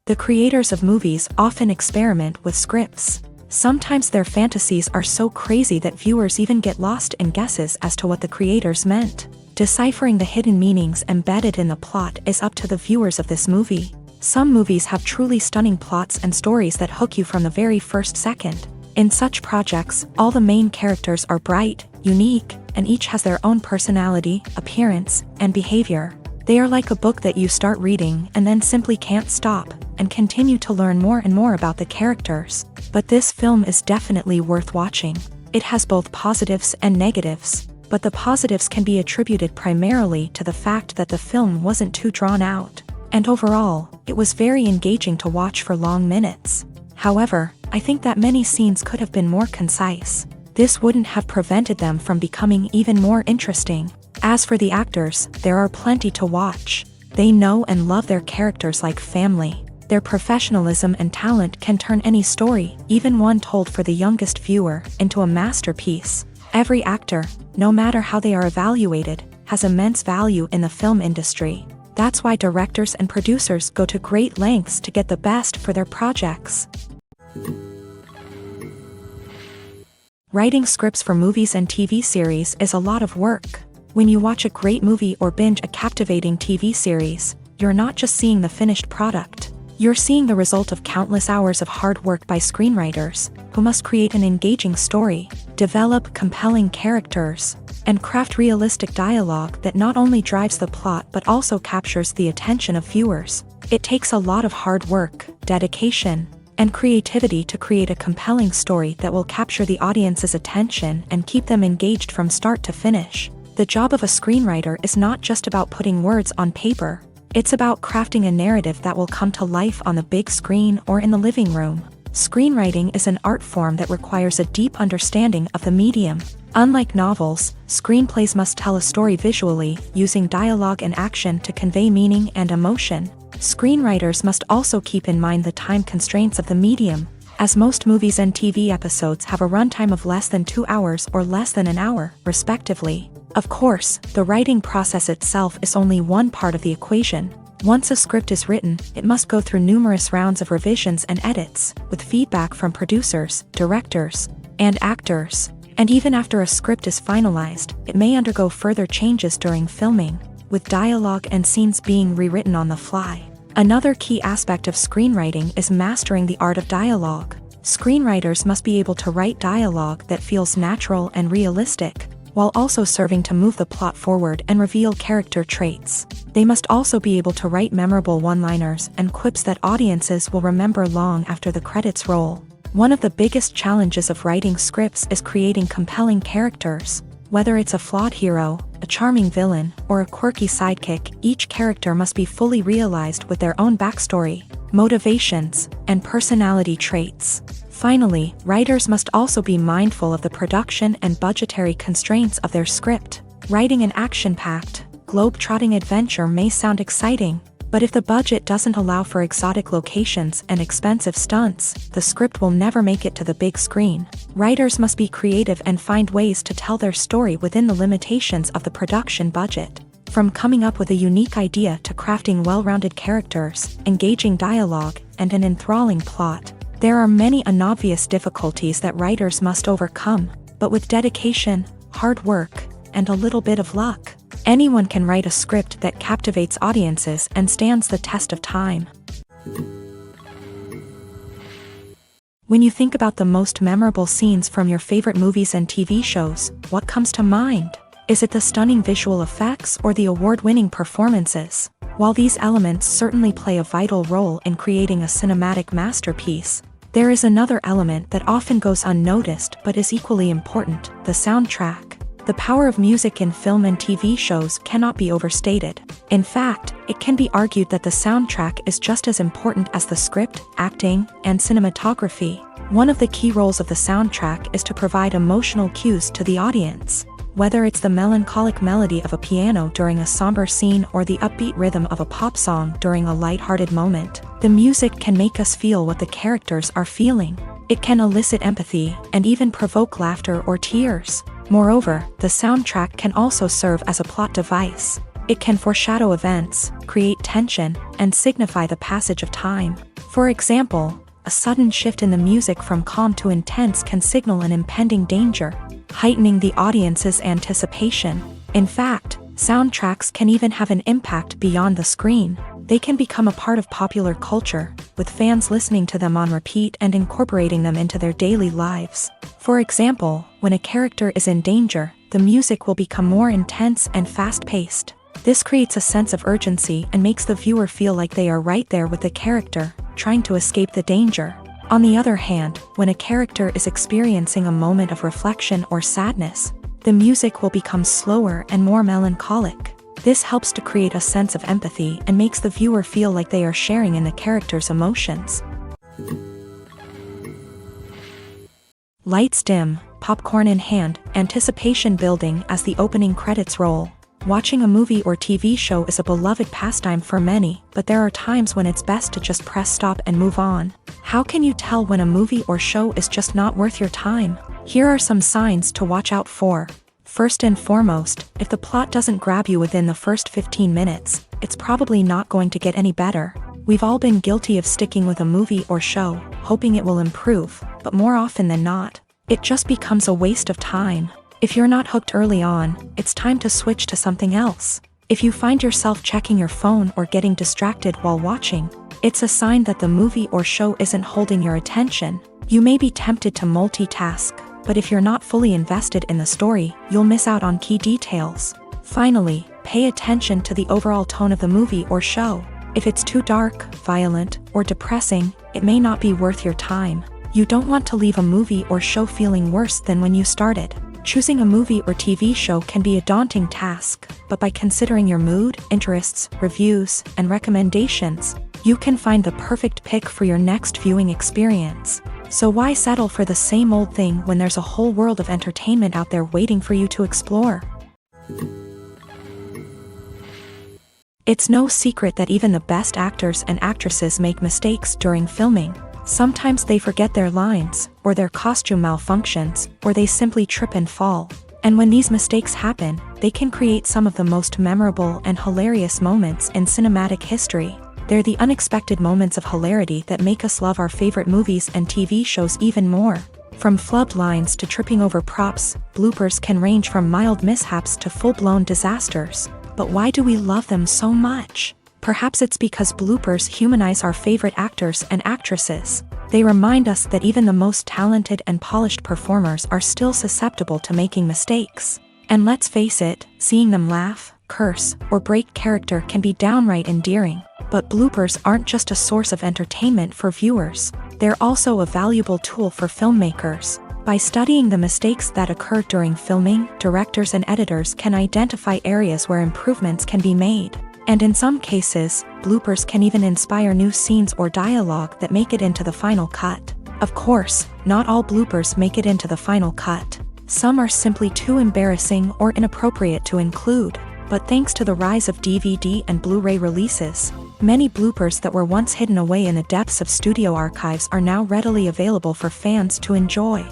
The creators of movies often experiment with scripts. Sometimes their fantasies are so crazy that viewers even get lost in guesses as to what the creators meant. Deciphering the hidden meanings embedded in the plot is up to the viewers of this movie. Some movies have truly stunning plots and stories that hook you from the very first second. In such projects, all the main characters are bright, unique, and each has their own personality, appearance, and behavior. They are like a book that you start reading and then simply can't stop, and continue to learn more and more about the characters. But this film is definitely worth watching. It has both positives and negatives, but the positives can be attributed primarily to the fact that the film wasn't too drawn out, and overall, it was very engaging to watch for long minutes. However, I think that many scenes could have been more concise. This wouldn't have prevented them from becoming even more interesting. As for the actors, there are plenty to watch. They know and love their characters like family. Their professionalism and talent can turn any story, even one told for the youngest viewer, into a masterpiece. Every actor, no matter how they are evaluated, has immense value in the film industry. That's why directors and producers go to great lengths to get the best for their projects. Writing scripts for movies and TV series is a lot of work. When you watch a great movie or binge a captivating TV series, you're not just seeing the finished product. You're seeing the result of countless hours of hard work by screenwriters, who must create an engaging story, develop compelling characters, and craft realistic dialogue that not only drives the plot but also captures the attention of viewers. It takes a lot of hard work, dedication, and creativity to create a compelling story that will capture the audience's attention and keep them engaged from start to finish. The job of a screenwriter is not just about putting words on paper. It's about crafting a narrative that will come to life on the big screen or in the living room. Screenwriting is an art form that requires a deep understanding of the medium. Unlike novels, screenplays must tell a story visually, using dialogue and action to convey meaning and emotion. Screenwriters must also keep in mind the time constraints of the medium, as most movies and TV episodes have a runtime of less than 2 hours or less than an hour, respectively. Of course, the writing process itself is only one part of the equation. Once a script is written, it must go through numerous rounds of revisions and edits, with feedback from producers, directors, and actors. And even after a script is finalized, it may undergo further changes during filming, with dialogue and scenes being rewritten on the fly. Another key aspect of screenwriting is mastering the art of dialogue. Screenwriters must be able to write dialogue that feels natural and realistic, while also serving to move the plot forward and reveal character traits. They must also be able to write memorable one-liners and quips that audiences will remember long after the credits roll. One of the biggest challenges of writing scripts is creating compelling characters. Whether it's a flawed hero, a charming villain, or a quirky sidekick, each character must be fully realized with their own backstory, motivations, and personality traits. Finally, writers must also be mindful of the production and budgetary constraints of their script. Writing an action-packed, globe-trotting adventure may sound exciting, but if the budget doesn't allow for exotic locations and expensive stunts, the script will never make it to the big screen. Writers must be creative and find ways to tell their story within the limitations of the production budget. From coming up with a unique idea to crafting well-rounded characters, engaging dialogue, and an enthralling plot, there are many unobvious difficulties that writers must overcome, but with dedication, hard work, and a little bit of luck, anyone can write a script that captivates audiences and stands the test of time. When you think about the most memorable scenes from your favorite movies and TV shows, what comes to mind? Is it the stunning visual effects or the award-winning performances? While these elements certainly play a vital role in creating a cinematic masterpiece, there is another element that often goes unnoticed but is equally important: the soundtrack. The power of music in film and TV shows cannot be overstated. In fact, it can be argued that the soundtrack is just as important as the script, acting, and cinematography. One of the key roles of the soundtrack is to provide emotional cues to the audience. Whether it's the melancholic melody of a piano during a somber scene or the upbeat rhythm of a pop song during a lighthearted moment, the music can make us feel what the characters are feeling. It can elicit empathy and even provoke laughter or tears. Moreover, the soundtrack can also serve as a plot device. It can foreshadow events, create tension, and signify the passage of time. For example, a sudden shift in the music from calm to intense can signal an impending danger, heightening the audience's anticipation. In fact, soundtracks can even have an impact beyond the screen. They can become a part of popular culture, with fans listening to them on repeat and incorporating them into their daily lives. For example, when a character is in danger, the music will become more intense and fast-paced. This creates a sense of urgency and makes the viewer feel like they are right there with the character, trying to escape the danger. On the other hand, when a character is experiencing a moment of reflection or sadness, the music will become slower and more melancholic. This helps to create a sense of empathy and makes the viewer feel like they are sharing in the character's emotions. Lights dim, popcorn in hand, anticipation building as the opening credits roll. Watching a movie or TV show is a beloved pastime for many, but there are times when it's best to just press stop and move on. How can you tell when a movie or show is just not worth your time? Here are some signs to watch out for. First and foremost, if the plot doesn't grab you within the first 15 minutes, it's probably not going to get any better. We've all been guilty of sticking with a movie or show, hoping it will improve, but more often than not, it just becomes a waste of time. If you're not hooked early on, it's time to switch to something else. If you find yourself checking your phone or getting distracted while watching, it's a sign that the movie or show isn't holding your attention. You may be tempted to multitask, but if you're not fully invested in the story, you'll miss out on key details. Finally, pay attention to the overall tone of the movie or show. If it's too dark, violent, or depressing, it may not be worth your time. You don't want to leave a movie or show feeling worse than when you started. Choosing a movie or TV show can be a daunting task, but by considering your mood, interests, reviews, and recommendations, you can find the perfect pick for your next viewing experience. So why settle for the same old thing when there's a whole world of entertainment out there waiting for you to explore? It's no secret that even the best actors and actresses make mistakes during filming. Sometimes they forget their lines, or their costume malfunctions, or they simply trip and fall. And when these mistakes happen, they can create some of the most memorable and hilarious moments in cinematic history. They're the unexpected moments of hilarity that make us love our favorite movies and TV shows even more. From flubbed lines to tripping over props, bloopers can range from mild mishaps to full-blown disasters. But why do we love them so much? Perhaps it's because bloopers humanize our favorite actors and actresses. They remind us that even the most talented and polished performers are still susceptible to making mistakes. And let's face it, seeing them laugh, curse, or break character can be downright endearing. But bloopers aren't just a source of entertainment for viewers. They're also a valuable tool for filmmakers. By studying the mistakes that occur during filming, directors and editors can identify areas where improvements can be made. And in some cases, bloopers can even inspire new scenes or dialogue that make it into the final cut. Of course, not all bloopers make it into the final cut. Some are simply too embarrassing or inappropriate to include. But thanks to the rise of DVD and Blu-ray releases, many bloopers that were once hidden away in the depths of studio archives are now readily available for fans to enjoy.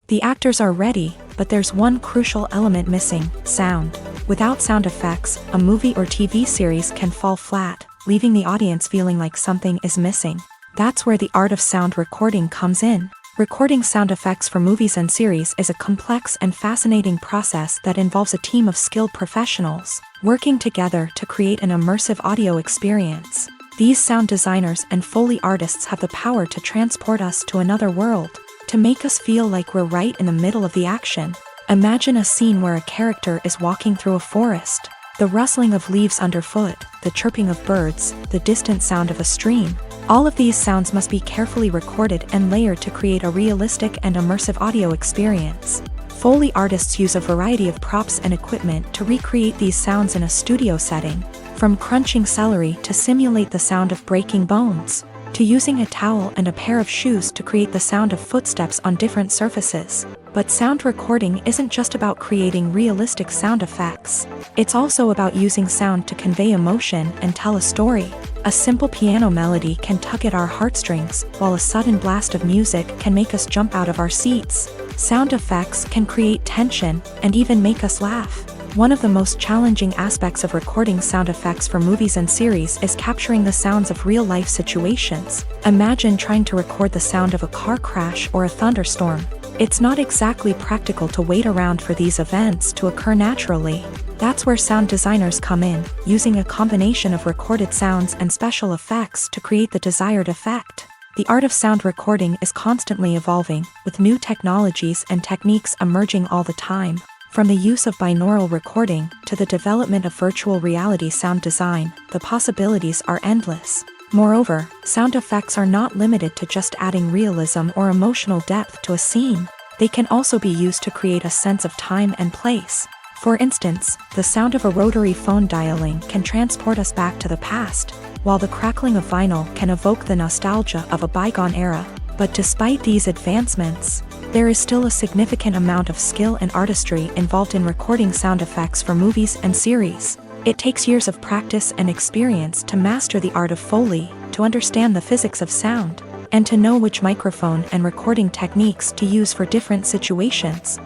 The actors are ready, but there's one crucial element missing: sound. Without sound effects, a movie or TV series can fall flat, leaving the audience feeling like something is missing. That's where the art of sound recording comes in. Recording sound effects for movies and series is a complex and fascinating process that involves a team of skilled professionals working together to create an immersive audio experience. These sound designers and Foley artists have the power to transport us to another world, to make us feel like we're right in the middle of the action. Imagine a scene where a character is walking through a forest. The rustling of leaves underfoot, the chirping of birds, the distant sound of a stream. All of these sounds must be carefully recorded and layered to create a realistic and immersive audio experience. Foley artists use a variety of props and equipment to recreate these sounds in a studio setting, from crunching celery to simulate the sound of breaking bones, to using a towel and a pair of shoes to create the sound of footsteps on different surfaces. But sound recording isn't just about creating realistic sound effects. It's also about using sound to convey emotion and tell a story. A simple piano melody can tug at our heartstrings, while a sudden blast of music can make us jump out of our seats. Sound effects can create tension and even make us laugh. One of the most challenging aspects of recording sound effects for movies and series is capturing the sounds of real-life situations. Imagine trying to record the sound of a car crash or a thunderstorm. It's not exactly practical to wait around for these events to occur naturally. That's where sound designers come in, using a combination of recorded sounds and special effects to create the desired effect. The art of sound recording is constantly evolving, with new technologies and techniques emerging all the time. From the use of binaural recording to the development of virtual reality sound design, the possibilities are endless. Moreover, sound effects are not limited to just adding realism or emotional depth to a scene. They can also be used to create a sense of time and place. For instance, the sound of a rotary phone dialing can transport us back to the past, while the crackling of vinyl can evoke the nostalgia of a bygone era. But despite these advancements, there is still a significant amount of skill and artistry involved in recording sound effects for movies and series. It takes years of practice and experience to master the art of Foley, to understand the physics of sound, and to know which microphone and recording techniques to use for different situations.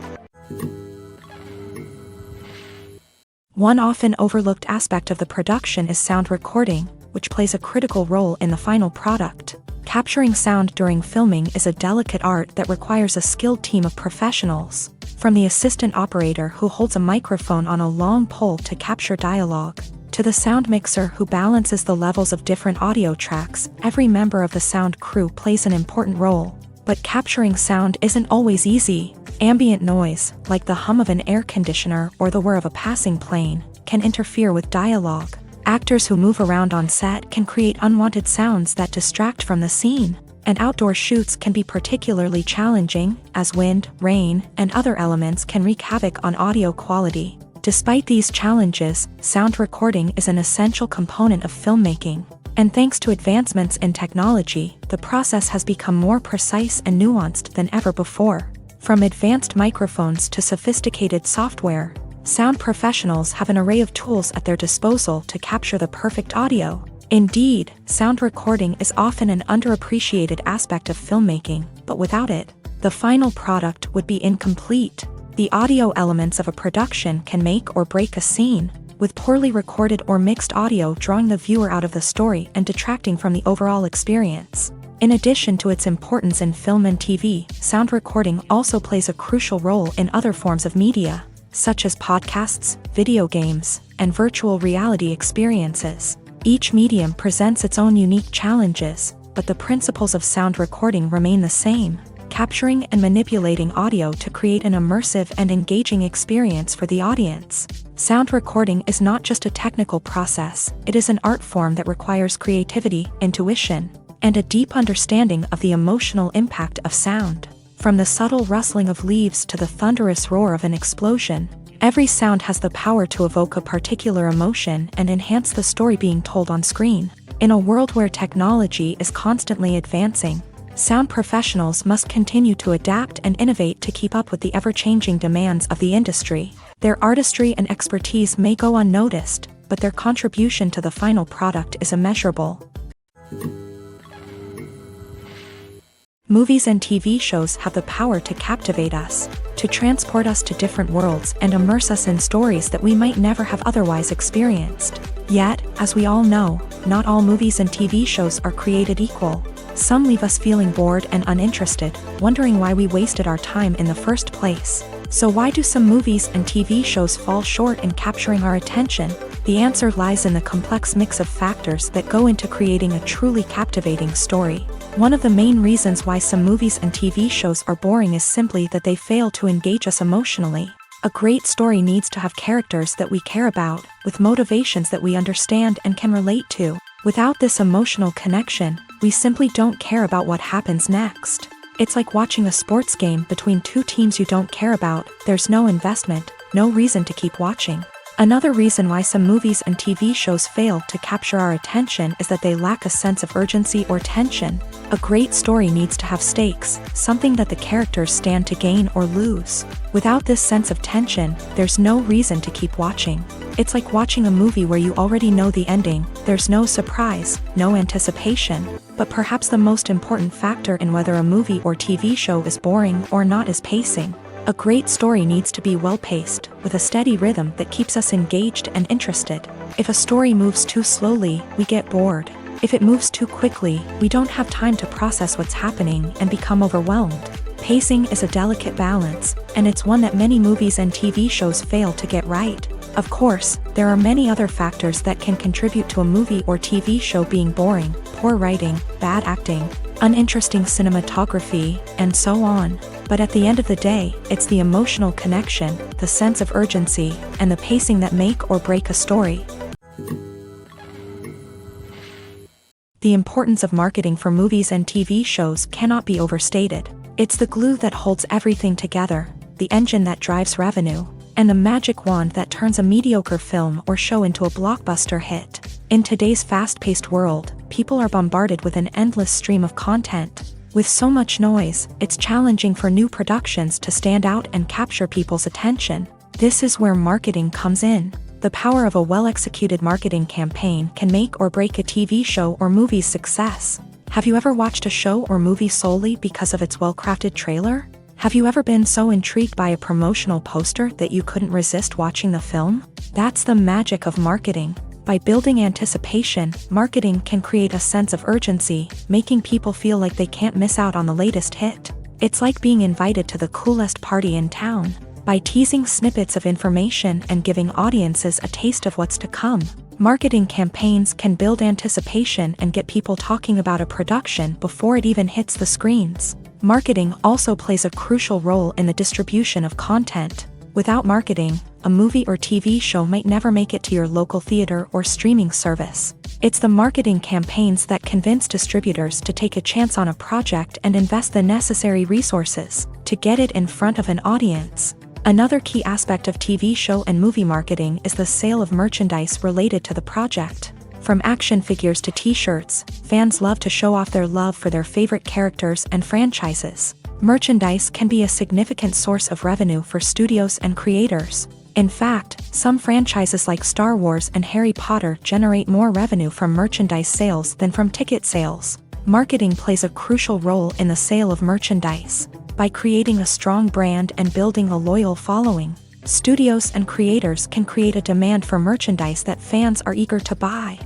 One often overlooked aspect of the production is sound recording, which plays a critical role in the final product. Capturing sound during filming is a delicate art that requires a skilled team of professionals, from the assistant operator who holds a microphone on a long pole to capture dialogue, to the sound mixer who balances the levels of different audio tracks. Every member of the sound crew plays an important role. But capturing sound isn't always easy. Ambient noise, like the hum of an air conditioner or the whir of a passing plane, can interfere with dialogue. Actors who move around on set can create unwanted sounds that distract from the scene, and outdoor shoots can be particularly challenging, as wind, rain, and other elements can wreak havoc on audio quality. Despite these challenges, sound recording is an essential component of filmmaking, and thanks to advancements in technology, the process has become more precise and nuanced than ever before. From advanced microphones to sophisticated software, sound professionals have an array of tools at their disposal to capture the perfect audio. Indeed, sound recording is often an underappreciated aspect of filmmaking, but without it, the final product would be incomplete. The audio elements of a production can make or break a scene, with poorly recorded or mixed audio drawing the viewer out of the story and detracting from the overall experience. In addition to its importance in film and TV, sound recording also plays a crucial role in other forms of media, such as podcasts, video games, and virtual reality experiences. Each medium presents its own unique challenges, but the principles of sound recording remain the same: capturing and manipulating audio to create an immersive and engaging experience for the audience. Sound recording is not just a technical process, it is an art form that requires creativity, intuition, and a deep understanding of the emotional impact of sound. From the subtle rustling of leaves to the thunderous roar of an explosion, every sound has the power to evoke a particular emotion and enhance the story being told on screen. In a world where technology is constantly advancing, sound professionals must continue to adapt and innovate to keep up with the ever-changing demands of the industry. Their artistry and expertise may go unnoticed, but their contribution to the final product is immeasurable. Movies and TV shows have the power to captivate us, to transport us to different worlds and immerse us in stories that we might never have otherwise experienced. Yet, as we all know, not all movies and TV shows are created equal. Some leave us feeling bored and uninterested, wondering why we wasted our time in the first place. So why do some movies and TV shows fall short in capturing our attention? The answer lies in the complex mix of factors that go into creating a truly captivating story. One of the main reasons why some movies and TV shows are boring is simply that they fail to engage us emotionally. A great story needs to have characters that we care about, with motivations that we understand and can relate to. Without this emotional connection, we simply don't care about what happens next. It's like watching a sports game between two teams you don't care about. There's no investment, no reason to keep watching. Another reason why some movies and TV shows fail to capture our attention is that they lack a sense of urgency or tension. A great story needs to have stakes, something that the characters stand to gain or lose. Without this sense of tension, there's no reason to keep watching. It's like watching a movie where you already know the ending. There's no surprise, no anticipation. But perhaps the most important factor in whether a movie or TV show is boring or not is pacing. A great story needs to be well-paced, with a steady rhythm that keeps us engaged and interested. If a story moves too slowly, we get bored. If it moves too quickly, we don't have time to process what's happening and become overwhelmed. Pacing is a delicate balance, and it's one that many movies and TV shows fail to get right. Of course, there are many other factors that can contribute to a movie or TV show being boring: poor writing, bad acting, uninteresting cinematography, and so on. But at the end of the day, it's the emotional connection, the sense of urgency, and the pacing that make or break a story. The importance of marketing for movies and TV shows cannot be overstated. It's the glue that holds everything together, the engine that drives revenue, and the magic wand that turns a mediocre film or show into a blockbuster hit. In today's fast-paced world, people are bombarded with an endless stream of content. With so much noise, it's challenging for new productions to stand out and capture people's attention. This is where marketing comes in. The power of a well-executed marketing campaign can make or break a TV show or movie's success. Have you ever watched a show or movie solely because of its well-crafted trailer? Have you ever been so intrigued by a promotional poster that you couldn't resist watching the film? That's the magic of marketing. By building anticipation, marketing can create a sense of urgency, making people feel like they can't miss out on the latest hit. It's like being invited to the coolest party in town. By teasing snippets of information and giving audiences a taste of what's to come, marketing campaigns can build anticipation and get people talking about a production before it even hits the screens. Marketing also plays a crucial role in the distribution of content. Without marketing, a movie or TV show might never make it to your local theater or streaming service. It's the marketing campaigns that convince distributors to take a chance on a project and invest the necessary resources to get it in front of an audience. Another key aspect of TV show and movie marketing is the sale of merchandise related to the project. From action figures to t-shirts, fans love to show off their love for their favorite characters and franchises. Merchandise can be a significant source of revenue for studios and creators. In fact, some franchises like Star Wars and Harry Potter generate more revenue from merchandise sales than from ticket sales. Marketing plays a crucial role in the sale of merchandise. By creating a strong brand and building a loyal following, studios and creators can create a demand for merchandise that fans are eager to buy.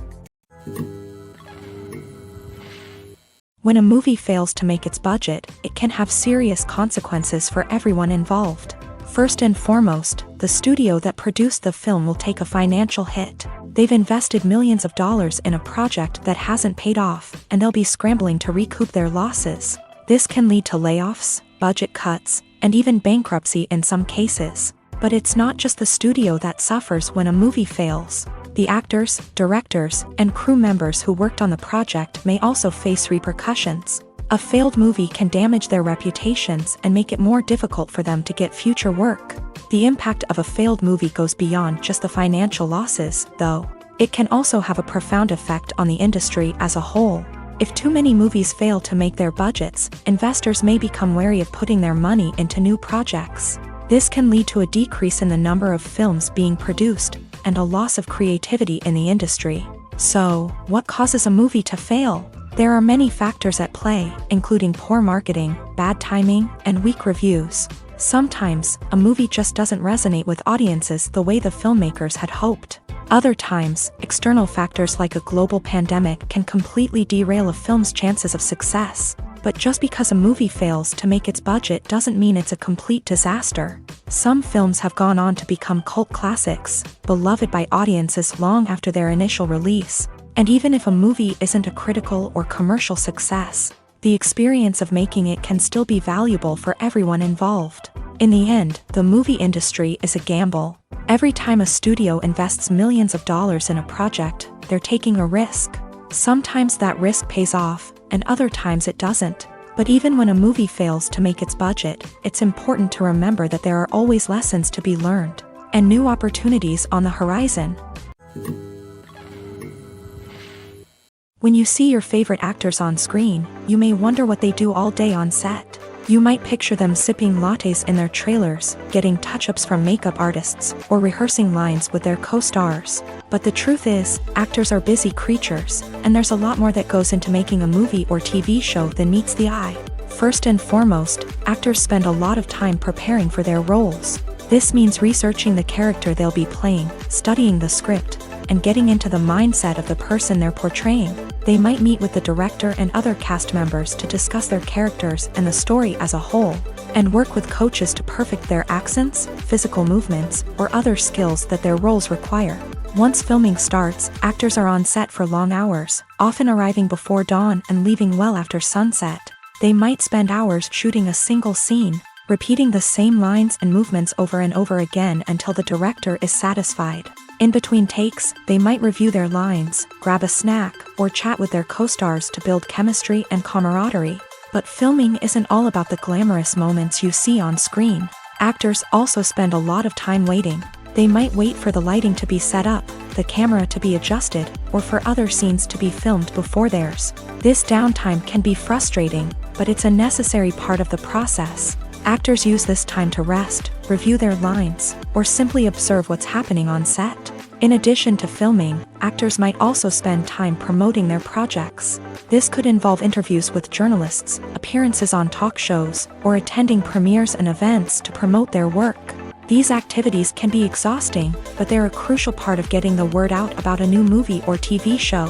When a movie fails to make its budget, it can have serious consequences for everyone involved. First and foremost, the studio that produced the film will take a financial hit. They've invested millions of dollars in a project that hasn't paid off, and they'll be scrambling to recoup their losses. This can lead to layoffs, budget cuts, and even bankruptcy in some cases. But it's not just the studio that suffers when a movie fails. The actors, directors, and crew members who worked on the project may also face repercussions. A failed movie can damage their reputations and make it more difficult for them to get future work. The impact of a failed movie goes beyond just the financial losses, though. It can also have a profound effect on the industry as a whole. If too many movies fail to make their budgets, investors may become wary of putting their money into new projects. This can lead to a decrease in the number of films being produced, and a loss of creativity in the industry. So, what causes a movie to fail? There are many factors at play, including poor marketing, bad timing, and weak reviews. Sometimes, a movie just doesn't resonate with audiences the way the filmmakers had hoped. Other times, external factors like a global pandemic can completely derail a film's chances of success. But just because a movie fails to make its budget doesn't mean it's a complete disaster. Some films have gone on to become cult classics, beloved by audiences long after their initial release. And even if a movie isn't a critical or commercial success, the experience of making it can still be valuable for everyone involved. In the end, the movie industry is a gamble. Every time a studio invests millions of dollars in a project, they're taking a risk. Sometimes that risk pays off, and other times it doesn't. But even when a movie fails to make its budget, it's important to remember that there are always lessons to be learned, and new opportunities on the horizon. When you see your favorite actors on screen, you may wonder what they do all day on set. You might picture them sipping lattes in their trailers, getting touch-ups from makeup artists, or rehearsing lines with their co-stars. But the truth is, actors are busy creatures, and there's a lot more that goes into making a movie or TV show than meets the eye. First and foremost, actors spend a lot of time preparing for their roles. This means researching the character they'll be playing, studying the script, and getting into the mindset of the person they're portraying. They might meet with the director and other cast members to discuss their characters and the story as a whole, and work with coaches to perfect their accents, physical movements, or other skills that their roles require. Once filming starts, actors are on set for long hours, often arriving before dawn and leaving well after sunset. They might spend hours shooting a single scene, repeating the same lines and movements over and over again until the director is satisfied. In between takes, they might review their lines, grab a snack, or chat with their co-stars to build chemistry and camaraderie. But filming isn't all about the glamorous moments you see on screen. Actors also spend a lot of time waiting. They might wait for the lighting to be set up, the camera to be adjusted, or for other scenes to be filmed before theirs. This downtime can be frustrating, but it's a necessary part of the process. Actors use this time to rest, review their lines, or simply observe what's happening on set. In addition to filming, actors might also spend time promoting their projects. This could involve interviews with journalists, appearances on talk shows, or attending premieres and events to promote their work. These activities can be exhausting, but they're a crucial part of getting the word out about a new movie or TV show.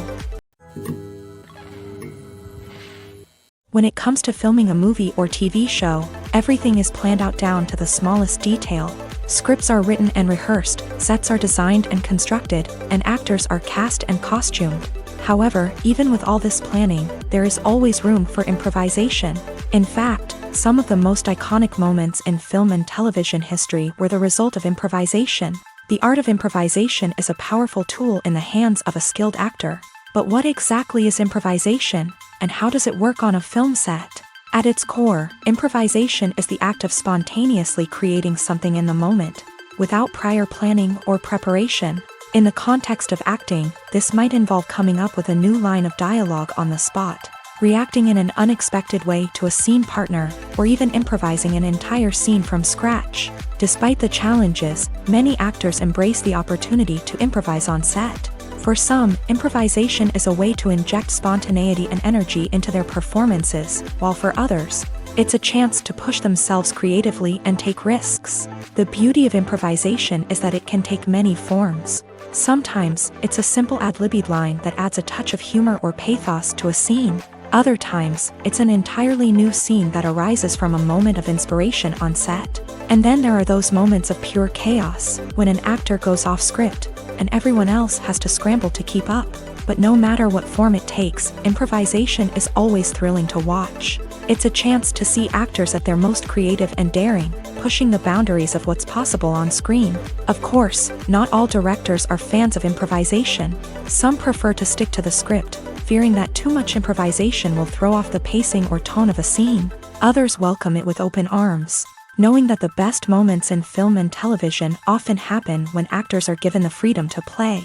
When it comes to filming a movie or TV show, everything is planned out down to the smallest detail. Scripts are written and rehearsed, sets are designed and constructed, and actors are cast and costumed. However, even with all this planning, there is always room for improvisation. In fact, some of the most iconic moments in film and television history were the result of improvisation. The art of improvisation is a powerful tool in the hands of a skilled actor. But what exactly is improvisation, and how does it work on a film set? At its core, improvisation is the act of spontaneously creating something in the moment, without prior planning or preparation. In the context of acting, this might involve coming up with a new line of dialogue on the spot, reacting in an unexpected way to a scene partner, or even improvising an entire scene from scratch. Despite the challenges, many actors embrace the opportunity to improvise on set. For some, improvisation is a way to inject spontaneity and energy into their performances, while for others, it's a chance to push themselves creatively and take risks. The beauty of improvisation is that it can take many forms. Sometimes, it's a simple ad-libbed line that adds a touch of humor or pathos to a scene. Other times, it's an entirely new scene that arises from a moment of inspiration on set. And then there are those moments of pure chaos, when an actor goes off script, and everyone else has to scramble to keep up. But no matter what form it takes, improvisation is always thrilling to watch. It's a chance to see actors at their most creative and daring, pushing the boundaries of what's possible on screen. Of course, not all directors are fans of improvisation. Some prefer to stick to the script, fearing that too much improvisation will throw off the pacing or tone of a scene. Others welcome it with open arms, knowing that the best moments in film and television often happen when actors are given the freedom to play.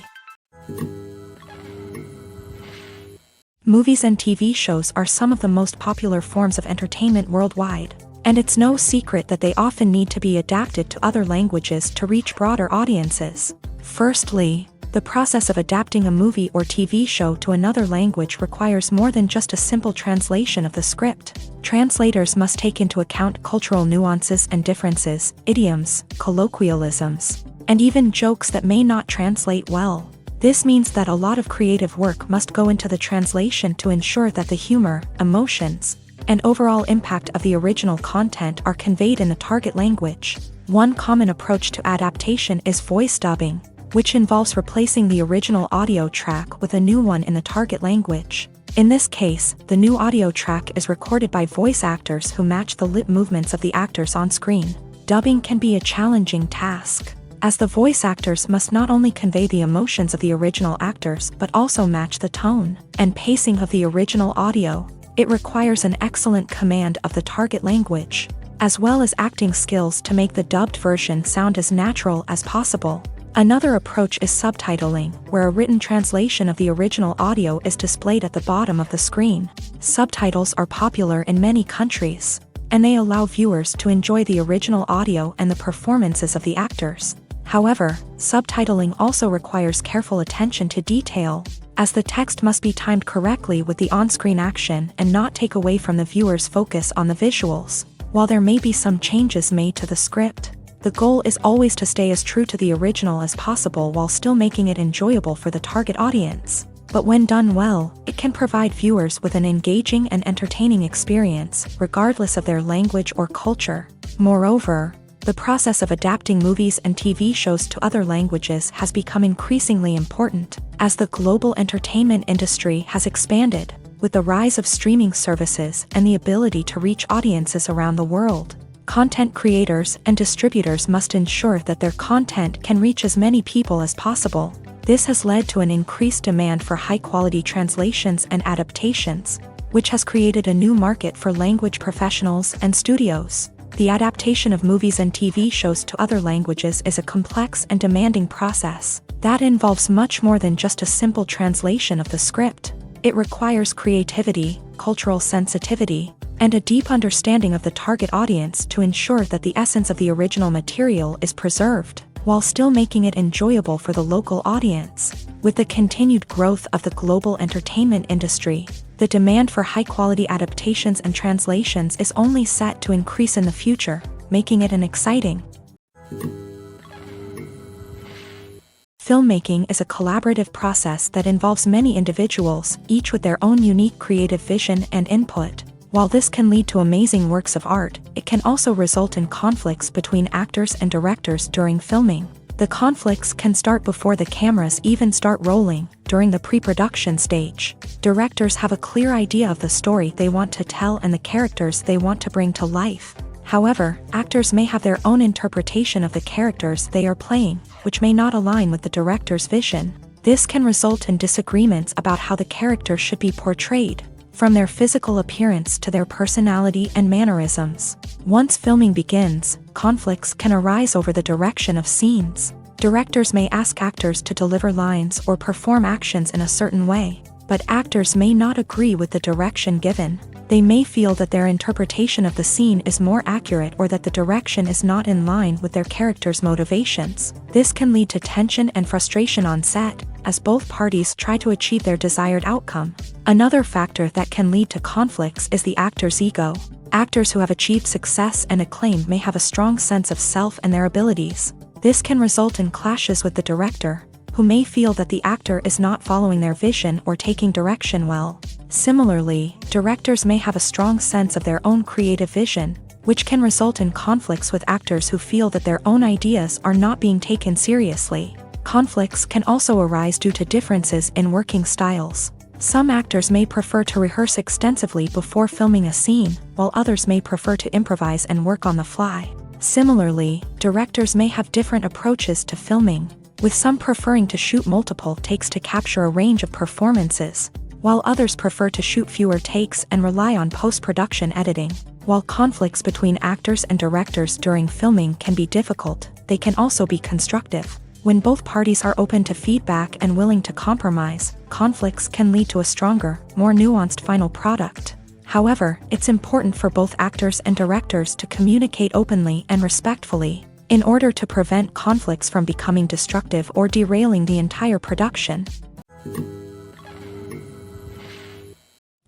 Movies and TV shows are some of the most popular forms of entertainment worldwide, and it's no secret that they often need to be adapted to other languages to reach broader audiences. Firstly, the process of adapting a movie or TV show to another language requires more than just a simple translation of the script. Translators must take into account cultural nuances and differences, idioms, colloquialisms, and even jokes that may not translate well. This means that a lot of creative work must go into the translation to ensure that the humor, emotions, and overall impact of the original content are conveyed in the target language. One common approach to adaptation is voice dubbing, which involves replacing the original audio track with a new one in the target language. In this case, the new audio track is recorded by voice actors who match the lip movements of the actors on screen. Dubbing can be a challenging task, as the voice actors must not only convey the emotions of the original actors but also match the tone and pacing of the original audio. It requires an excellent command of the target language, as well as acting skills to make the dubbed version sound as natural as possible. Another approach is subtitling, where a written translation of the original audio is displayed at the bottom of the screen. Subtitles are popular in many countries, and they allow viewers to enjoy the original audio and the performances of the actors. However, subtitling also requires careful attention to detail, as the text must be timed correctly with the on-screen action and not take away from the viewer's focus on the visuals. While there may be some changes made to the script, the goal is always to stay as true to the original as possible while still making it enjoyable for the target audience. But when done well, it can provide viewers with an engaging and entertaining experience, regardless of their language or culture. Moreover, the process of adapting movies and TV shows to other languages has become increasingly important, as the global entertainment industry has expanded, with the rise of streaming services and the ability to reach audiences around the world. Content creators and distributors must ensure that their content can reach as many people as possible. This has led to an increased demand for high-quality translations and adaptations, which has created a new market for language professionals and studios. The adaptation of movies and TV shows to other languages is a complex and demanding process that involves much more than just a simple translation of the script. It requires creativity, cultural sensitivity, and a deep understanding of the target audience to ensure that the essence of the original material is preserved, while still making it enjoyable for the local audience. With the continued growth of the global entertainment industry, the demand for high-quality adaptations and translations is only set to increase in the future, making it an exciting. Filmmaking is a collaborative process that involves many individuals, each with their own unique creative vision and input. While this can lead to amazing works of art, it can also result in conflicts between actors and directors during filming. The conflicts can start before the cameras even start rolling, during the pre-production stage. Directors have a clear idea of the story they want to tell and the characters they want to bring to life. However, actors may have their own interpretation of the characters they are playing, which may not align with the director's vision. This can result in disagreements about how the character should be portrayed, from their physical appearance to their personality and mannerisms. Once filming begins, conflicts can arise over the direction of scenes. Directors may ask actors to deliver lines or perform actions in a certain way, but actors may not agree with the direction given. They may feel that their interpretation of the scene is more accurate or that the direction is not in line with their character's motivations. This can lead to tension and frustration on set, as both parties try to achieve their desired outcome. Another factor that can lead to conflicts is the actor's ego. Actors who have achieved success and acclaim may have a strong sense of self and their abilities. This can result in clashes with the director, who may feel that the actor is not following their vision or taking direction well. Similarly, directors may have a strong sense of their own creative vision, which can result in conflicts with actors who feel that their own ideas are not being taken seriously. Conflicts can also arise due to differences in working styles. Some actors may prefer to rehearse extensively before filming a scene, while others may prefer to improvise and work on the fly. Similarly, directors may have different approaches to filming, with some preferring to shoot multiple takes to capture a range of performances, while others prefer to shoot fewer takes and rely on post-production editing. While conflicts between actors and directors during filming can be difficult, they can also be constructive. When both parties are open to feedback and willing to compromise, conflicts can lead to a stronger, more nuanced final product. However, it's important for both actors and directors to communicate openly and respectfully, in order to prevent conflicts from becoming destructive or derailing the entire production.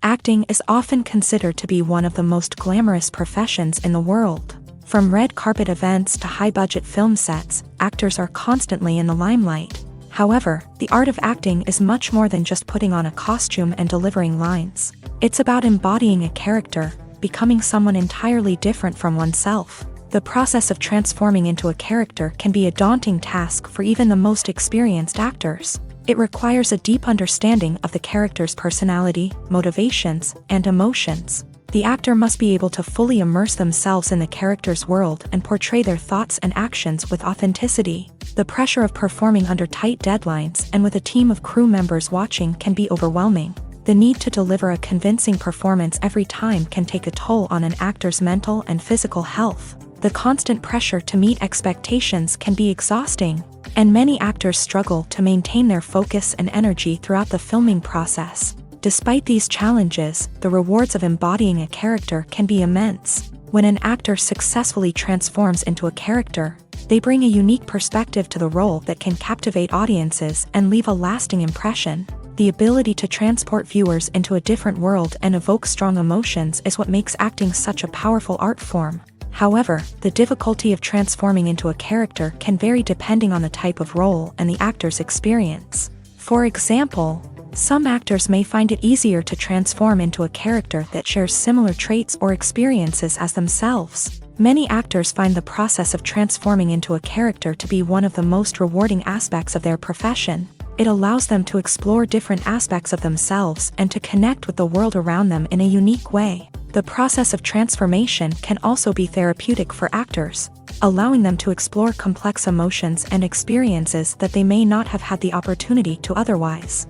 Acting is often considered to be one of the most glamorous professions in the world. From red carpet events to high-budget film sets, actors are constantly in the limelight. However, the art of acting is much more than just putting on a costume and delivering lines. It's about embodying a character, becoming someone entirely different from oneself. The process of transforming into a character can be a daunting task for even the most experienced actors. It requires a deep understanding of the character's personality, motivations, and emotions. The actor must be able to fully immerse themselves in the character's world and portray their thoughts and actions with authenticity. The pressure of performing under tight deadlines and with a team of crew members watching can be overwhelming. The need to deliver a convincing performance every time can take a toll on an actor's mental and physical health. The constant pressure to meet expectations can be exhausting, and many actors struggle to maintain their focus and energy throughout the filming process. Despite these challenges, the rewards of embodying a character can be immense. When an actor successfully transforms into a character, they bring a unique perspective to the role that can captivate audiences and leave a lasting impression. The ability to transport viewers into a different world and evoke strong emotions is what makes acting such a powerful art form. However, the difficulty of transforming into a character can vary depending on the type of role and the actor's experience. For example, some actors may find it easier to transform into a character that shares similar traits or experiences as themselves. Many actors find the process of transforming into a character to be one of the most rewarding aspects of their profession. It allows them to explore different aspects of themselves and to connect with the world around them in a unique way. The process of transformation can also be therapeutic for actors, allowing them to explore complex emotions and experiences that they may not have had the opportunity to otherwise.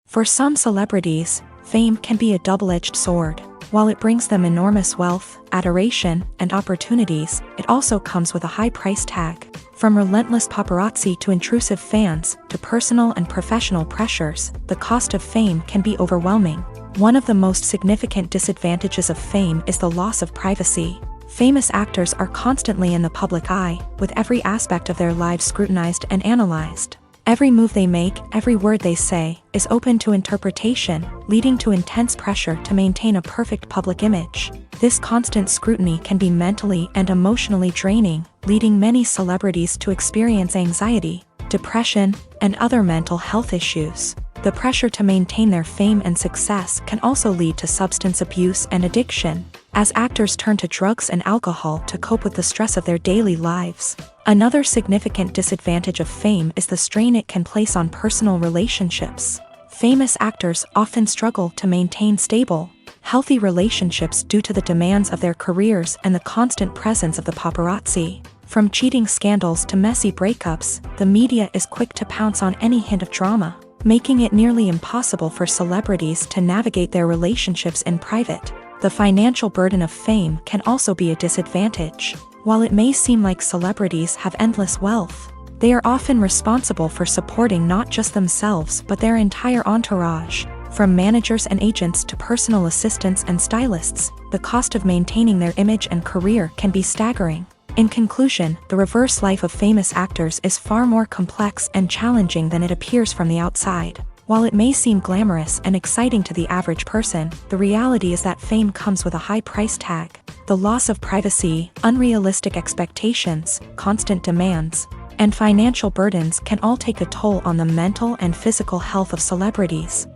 For some celebrities, fame can be a double-edged sword. While it brings them enormous wealth, adoration, and opportunities, it also comes with a high price tag. From relentless paparazzi to intrusive fans, to personal and professional pressures, the cost of fame can be overwhelming. One of the most significant disadvantages of fame is the loss of privacy. Famous actors are constantly in the public eye, with every aspect of their lives scrutinized and analyzed. Every move they make, every word they say, is open to interpretation, leading to intense pressure to maintain a perfect public image. This constant scrutiny can be mentally and emotionally draining, leading many celebrities to experience anxiety, depression, and other mental health issues. The pressure to maintain their fame and success can also lead to substance abuse and addiction, as actors turn to drugs and alcohol to cope with the stress of their daily lives. Another significant disadvantage of fame is the strain it can place on personal relationships. Famous actors often struggle to maintain stable, healthy relationships due to the demands of their careers and the constant presence of the paparazzi. From cheating scandals to messy breakups, the media is quick to pounce on any hint of drama, making it nearly impossible for celebrities to navigate their relationships in private. The financial burden of fame can also be a disadvantage. While it may seem like celebrities have endless wealth, they are often responsible for supporting not just themselves but their entire entourage. From managers and agents to personal assistants and stylists, the cost of maintaining their image and career can be staggering. In conclusion, the reverse life of famous actors is far more complex and challenging than it appears from the outside. While it may seem glamorous and exciting to the average person, the reality is that fame comes with a high price tag. The loss of privacy, unrealistic expectations, constant demands, and financial burdens can all take a toll on the mental and physical health of celebrities.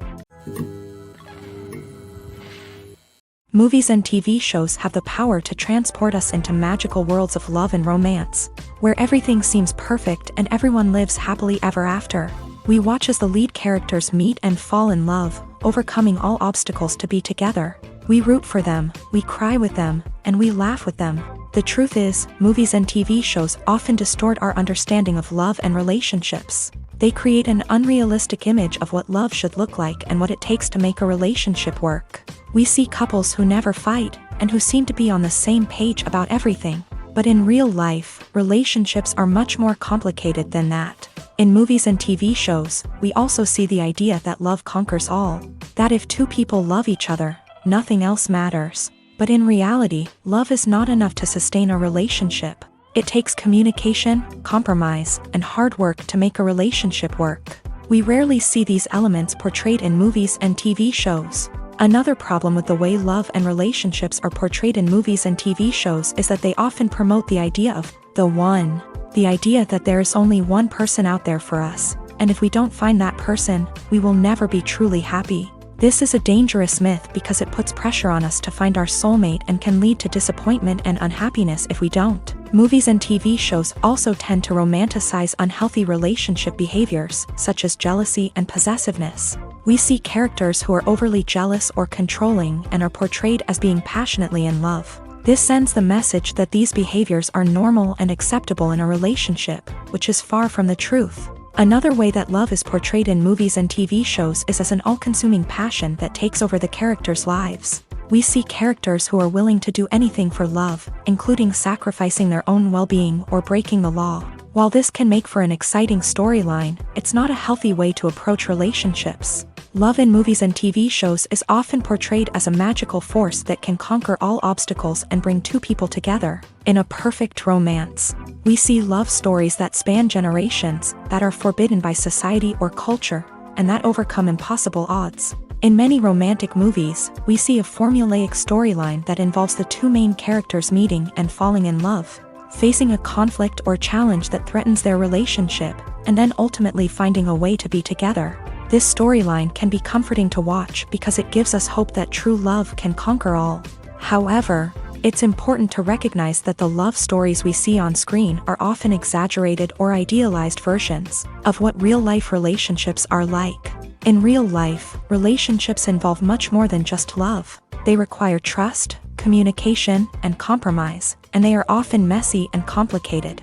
Movies and TV shows have the power to transport us into magical worlds of love and romance, where everything seems perfect and everyone lives happily ever after. We watch as the lead characters meet and fall in love, overcoming all obstacles to be together. We root for them, we cry with them, and we laugh with them. The truth is, movies and TV shows often distort our understanding of love and relationships. They create an unrealistic image of what love should look like and what it takes to make a relationship work. We see couples who never fight, and who seem to be on the same page about everything. But in real life, relationships are much more complicated than that. In movies and TV shows, we also see the idea that love conquers all. That if two people love each other, nothing else matters. But in reality, love is not enough to sustain a relationship. It takes communication, compromise, and hard work to make a relationship work. We rarely see these elements portrayed in movies and TV shows. Another problem with the way love and relationships are portrayed in movies and TV shows is that they often promote the idea of the one. The idea that there is only one person out there for us, and if we don't find that person, we will never be truly happy. This is a dangerous myth because it puts pressure on us to find our soulmate and can lead to disappointment and unhappiness if we don't. Movies and TV shows also tend to romanticize unhealthy relationship behaviors, such as jealousy and possessiveness. We see characters who are overly jealous or controlling and are portrayed as being passionately in love. This sends the message that these behaviors are normal and acceptable in a relationship, which is far from the truth. Another way that love is portrayed in movies and TV shows is as an all-consuming passion that takes over the characters' lives. We see characters who are willing to do anything for love, including sacrificing their own well-being or breaking the law. While this can make for an exciting storyline, it's not a healthy way to approach relationships. Love in movies and TV shows is often portrayed as a magical force that can conquer all obstacles and bring two people together. In a perfect romance, we see love stories that span generations, that are forbidden by society or culture, and that overcome impossible odds. In many romantic movies, we see a formulaic storyline that involves the two main characters meeting and falling in love, facing a conflict or challenge that threatens their relationship, and then ultimately finding a way to be together. This storyline can be comforting to watch because it gives us hope that true love can conquer all. However, it's important to recognize that the love stories we see on screen are often exaggerated or idealized versions of what real-life relationships are like. In real life, relationships involve much more than just love. They require trust, communication, and compromise, and they are often messy and complicated.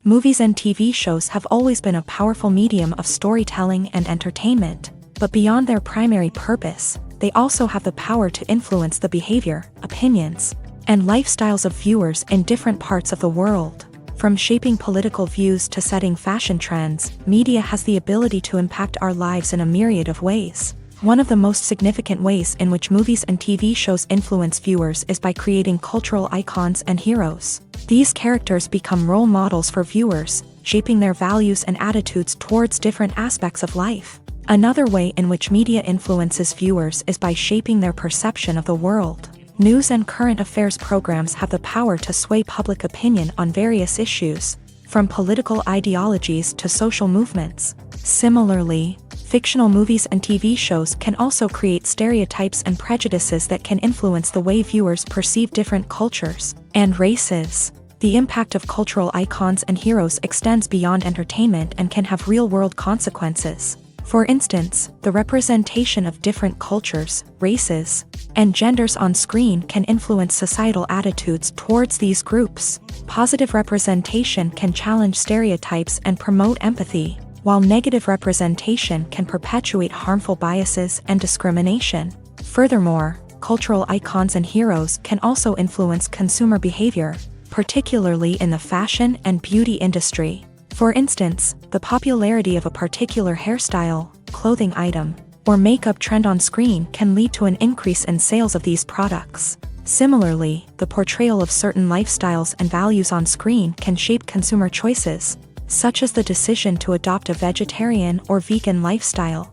Movies and TV shows have always been a powerful medium of storytelling and entertainment, but beyond their primary purpose, they also have the power to influence the behavior, opinions, and lifestyles of viewers in different parts of the world. From shaping political views to setting fashion trends, media has the ability to impact our lives in a myriad of ways. One of the most significant ways in which movies and TV shows influence viewers is by creating cultural icons and heroes. These characters become role models for viewers, shaping their values and attitudes towards different aspects of life. Another way in which media influences viewers is by shaping their perception of the world. News and current affairs programs have the power to sway public opinion on various issues, from political ideologies to social movements. Similarly, fictional movies and TV shows can also create stereotypes and prejudices that can influence the way viewers perceive different cultures and races. The impact of cultural icons and heroes extends beyond entertainment and can have real-world consequences. For instance, the representation of different cultures, races, and genders on screen can influence societal attitudes towards these groups. Positive representation can challenge stereotypes and promote empathy, while negative representation can perpetuate harmful biases and discrimination. Furthermore, cultural icons and heroes can also influence consumer behavior, particularly in the fashion and beauty industry. For instance, the popularity of a particular hairstyle, clothing item, or makeup trend on screen can lead to an increase in sales of these products. Similarly, the portrayal of certain lifestyles and values on screen can shape consumer choices, such as the decision to adopt a vegetarian or vegan lifestyle.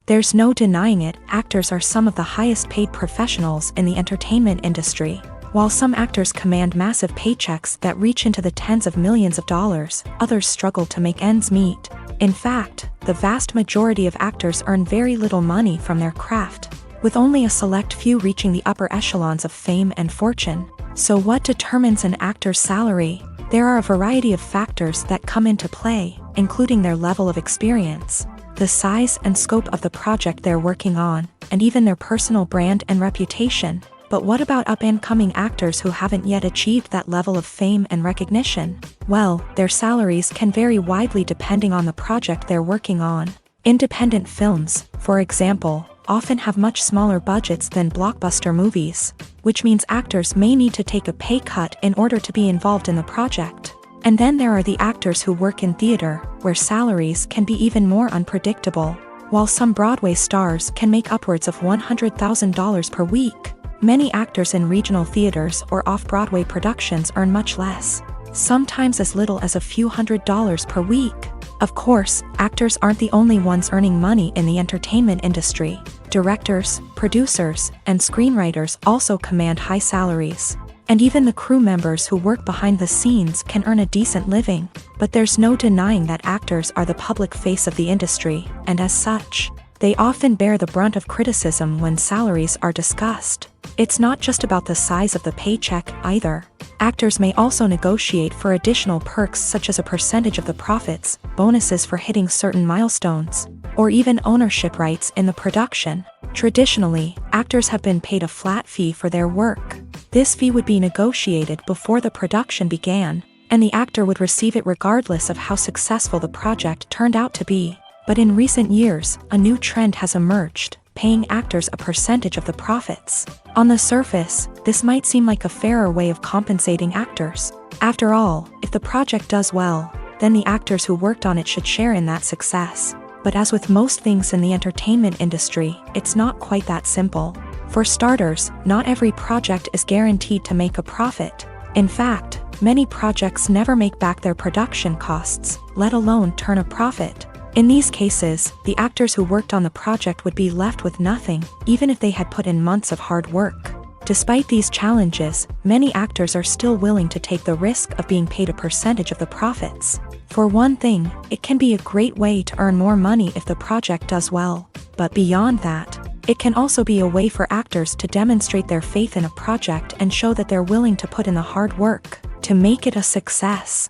There's no denying it, actors are some of the highest paid professionals in the entertainment industry. While some actors command massive paychecks that reach into the tens of millions of dollars, others struggle to make ends meet. In fact, the vast majority of actors earn very little money from their craft, with only a select few reaching the upper echelons of fame and fortune. So what determines an actor's salary? There are a variety of factors that come into play, including their level of experience, the size and scope of the project they're working on, and even their personal brand and reputation. But what about up-and-coming actors who haven't yet achieved that level of fame and recognition? Well, their salaries can vary widely depending on the project they're working on. Independent films, for example, often have much smaller budgets than blockbuster movies, which means actors may need to take a pay cut in order to be involved in the project. And then there are the actors who work in theater, where salaries can be even more unpredictable. While some Broadway stars can make upwards of $100,000 per week, many actors in regional theaters or off-Broadway productions earn much less, sometimes as little as a few $100s per week. Of course, actors aren't the only ones earning money in the entertainment industry. Directors, producers, and screenwriters also command high salaries. And even the crew members who work behind the scenes can earn a decent living. But there's no denying that actors are the public face of the industry, and as such, they often bear the brunt of criticism when salaries are discussed. It's not just about the size of the paycheck, either. Actors may also negotiate for additional perks such as a percentage of the profits, bonuses for hitting certain milestones, or even ownership rights in the production. Traditionally, actors have been paid a flat fee for their work. This fee would be negotiated before the production began, and the actor would receive it regardless of how successful the project turned out to be. But in recent years, a new trend has emerged, paying actors a percentage of the profits. On the surface, this might seem like a fairer way of compensating actors. After all, if the project does well, then the actors who worked on it should share in that success. But as with most things in the entertainment industry, it's not quite that simple. For starters, not every project is guaranteed to make a profit. In fact, many projects never make back their production costs, let alone turn a profit. In these cases, the actors who worked on the project would be left with nothing, even if they had put in months of hard work. Despite these challenges, many actors are still willing to take the risk of being paid a percentage of the profits. For one thing, it can be a great way to earn more money if the project does well. But beyond that, it can also be a way for actors to demonstrate their faith in a project and show that they're willing to put in the hard work to make it a success.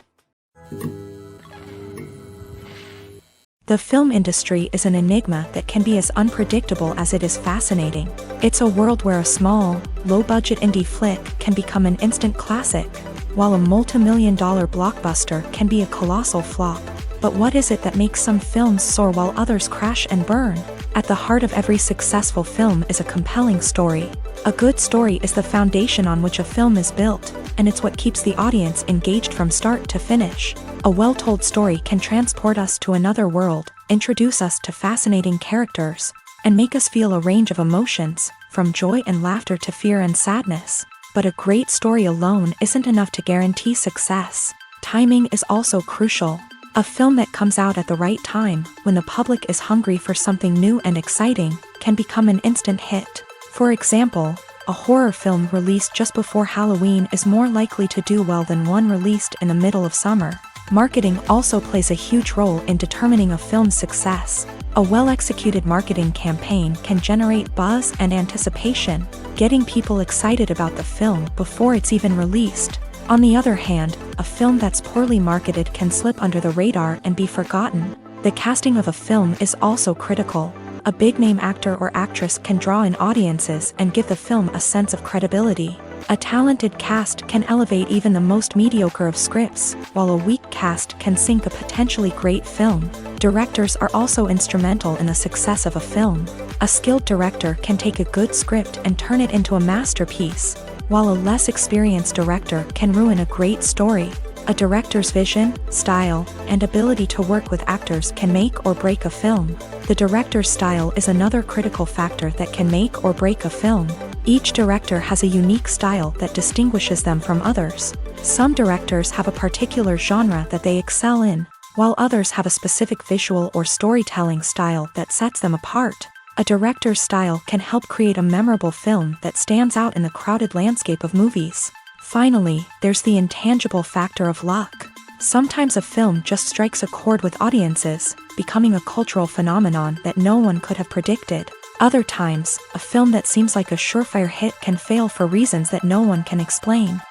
The film industry is an enigma that can be as unpredictable as it is fascinating. It's a world where a small, low-budget indie flick can become an instant classic, while a multi-million-dollar blockbuster can be a colossal flop. But what is it that makes some films soar while others crash and burn? At the heart of every successful film is a compelling story. A good story is the foundation on which a film is built, and it's what keeps the audience engaged from start to finish. A well-told story can transport us to another world, introduce us to fascinating characters, and make us feel a range of emotions, from joy and laughter to fear and sadness. But a great story alone isn't enough to guarantee success. Timing is also crucial. A film that comes out at the right time, when the public is hungry for something new and exciting, can become an instant hit. For example, a horror film released just before Halloween is more likely to do well than one released in the middle of summer. Marketing also plays a huge role in determining a film's success. A well-executed marketing campaign can generate buzz and anticipation, getting people excited about the film before it's even released. On the other hand, a film that's poorly marketed can slip under the radar and be forgotten. The casting of a film is also critical. A big-name actor or actress can draw in audiences and give the film a sense of credibility. A talented cast can elevate even the most mediocre of scripts, while a weak cast can sink a potentially great film. Directors are also instrumental in the success of a film. A skilled director can take a good script and turn it into a masterpiece, while a less experienced director can ruin a great story. A director's vision, style, and ability to work with actors can make or break a film. The director's style is another critical factor that can make or break a film. Each director has a unique style that distinguishes them from others. Some directors have a particular genre that they excel in, while others have a specific visual or storytelling style that sets them apart. A director's style can help create a memorable film that stands out in the crowded landscape of movies. Finally, there's the intangible factor of luck. Sometimes a film just strikes a chord with audiences, becoming a cultural phenomenon that no one could have predicted. Other times, a film that seems like a surefire hit can fail for reasons that no one can explain.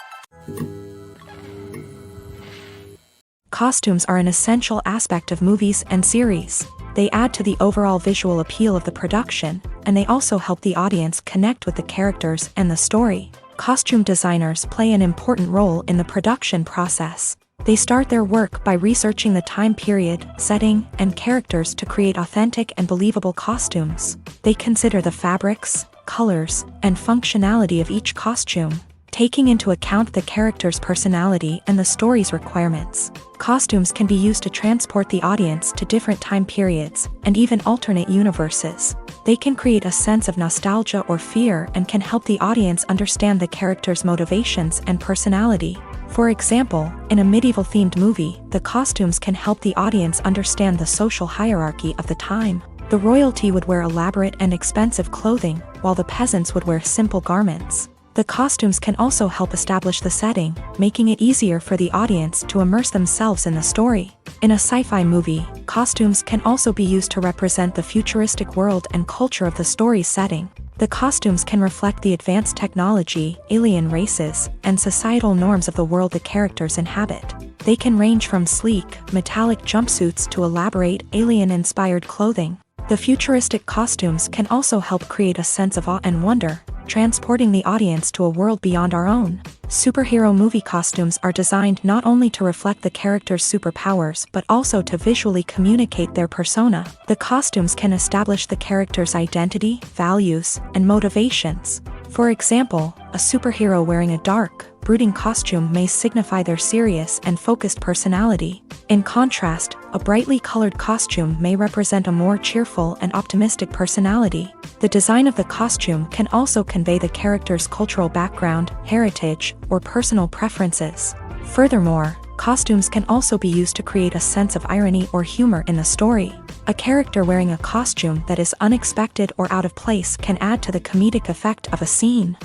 Costumes are an essential aspect of movies and series. They add to the overall visual appeal of the production, and they also help the audience connect with the characters and the story. Costume designers play an important role in the production process. They start their work by researching the time period, setting, and characters to create authentic and believable costumes. They consider the fabrics, colors, and functionality of each costume, taking into account the character's personality and the story's requirements. Costumes can be used to transport the audience to different time periods, and even alternate universes. They can create a sense of nostalgia or fear and can help the audience understand the character's motivations and personality. For example, in a medieval-themed movie, the costumes can help the audience understand the social hierarchy of the time. The royalty would wear elaborate and expensive clothing, while the peasants would wear simple garments. The costumes can also help establish the setting, making it easier for the audience to immerse themselves in the story. In a sci-fi movie, costumes can also be used to represent the futuristic world and culture of the story's setting. The costumes can reflect the advanced technology, alien races, and societal norms of the world the characters inhabit. They can range from sleek, metallic jumpsuits to elaborate, alien-inspired clothing. The futuristic costumes can also help create a sense of awe and wonder, transporting the audience to a world beyond our own. Superhero movie costumes are designed not only to reflect the character's superpowers but also to visually communicate their persona. The costumes can establish the character's identity, values, and motivations. For example, a superhero wearing a dark, brooding costume may signify their serious and focused personality. In contrast, a brightly colored costume may represent a more cheerful and optimistic personality. The design of the costume can also convey the character's cultural background, heritage, or personal preferences. Furthermore, costumes can also be used to create a sense of irony or humor in the story. A character wearing a costume that is unexpected or out of place can add to the comedic effect of a scene.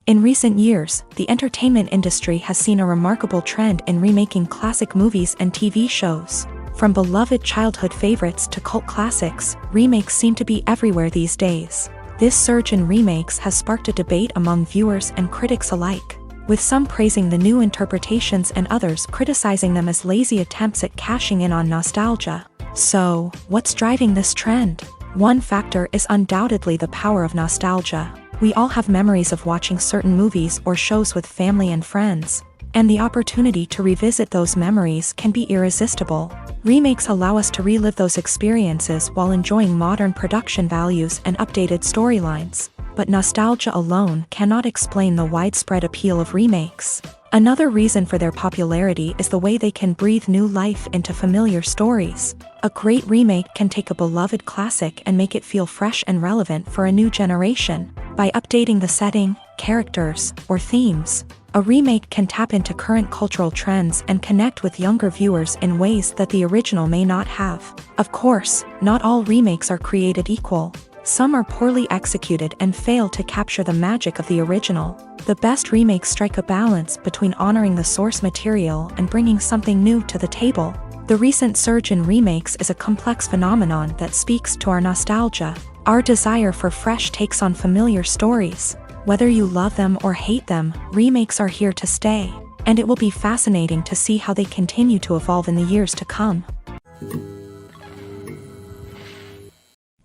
In recent years, the entertainment industry has seen a remarkable trend in remaking classic movies and TV shows. From beloved childhood favorites to cult classics, remakes seem to be everywhere these days. This surge in remakes has sparked a debate among viewers and critics alike, with some praising the new interpretations and others criticizing them as lazy attempts at cashing in on nostalgia. So, what's driving this trend? One factor is undoubtedly the power of nostalgia. We all have memories of watching certain movies or shows with family and friends, and the opportunity to revisit those memories can be irresistible. Remakes allow us to relive those experiences while enjoying modern production values and updated storylines. But nostalgia alone cannot explain the widespread appeal of remakes. Another reason for their popularity is the way they can breathe new life into familiar stories. A great remake can take a beloved classic and make it feel fresh and relevant for a new generation. By updating the setting, characters, or themes, a remake can tap into current cultural trends and connect with younger viewers in ways that the original may not have. Of course, not all remakes are created equal. Some are poorly executed and fail to capture the magic of the original. The best remakes strike a balance between honoring the source material and bringing something new to the table. The recent surge in remakes is a complex phenomenon that speaks to our nostalgia, our desire for fresh takes on familiar stories. Whether you love them or hate them, remakes are here to stay, and it will be fascinating to see how they continue to evolve in the years to come.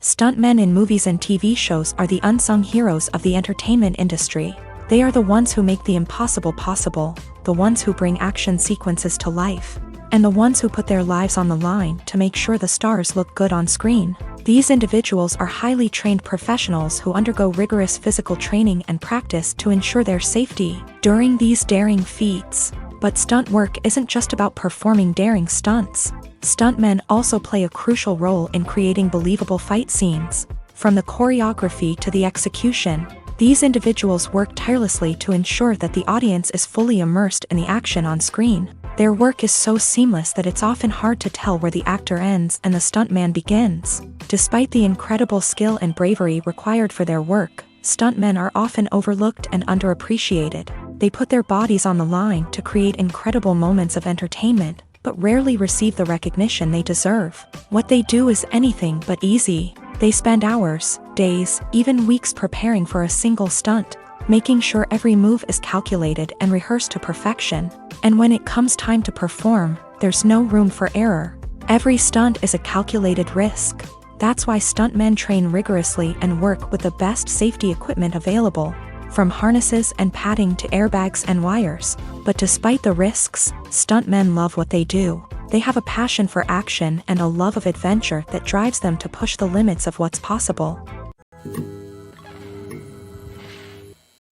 Stuntmen in movies and TV shows are the unsung heroes of the entertainment industry. They are the ones who make the impossible possible, the ones who bring action sequences to life, and the ones who put their lives on the line to make sure the stars look good on screen. These individuals are highly trained professionals who undergo rigorous physical training and practice to ensure their safety during these daring feats. But stunt work isn't just about performing daring stunts. Stuntmen also play a crucial role in creating believable fight scenes. From the choreography to the execution, these individuals work tirelessly to ensure that the audience is fully immersed in the action on screen. Their work is so seamless that it's often hard to tell where the actor ends and the stuntman begins. Despite the incredible skill and bravery required for their work, stuntmen are often overlooked and underappreciated. They put their bodies on the line to create incredible moments of entertainment, but rarely receive the recognition they deserve. What they do is anything but easy. They spend hours, days, even weeks preparing for a single stunt, making sure every move is calculated and rehearsed to perfection. And when it comes time to perform, there's no room for error. Every stunt is a calculated risk. That's why stuntmen train rigorously and work with the best safety equipment available, from harnesses and padding to airbags and wires. But despite the risks, stuntmen love what they do. They have a passion for action and a love of adventure that drives them to push the limits of what's possible.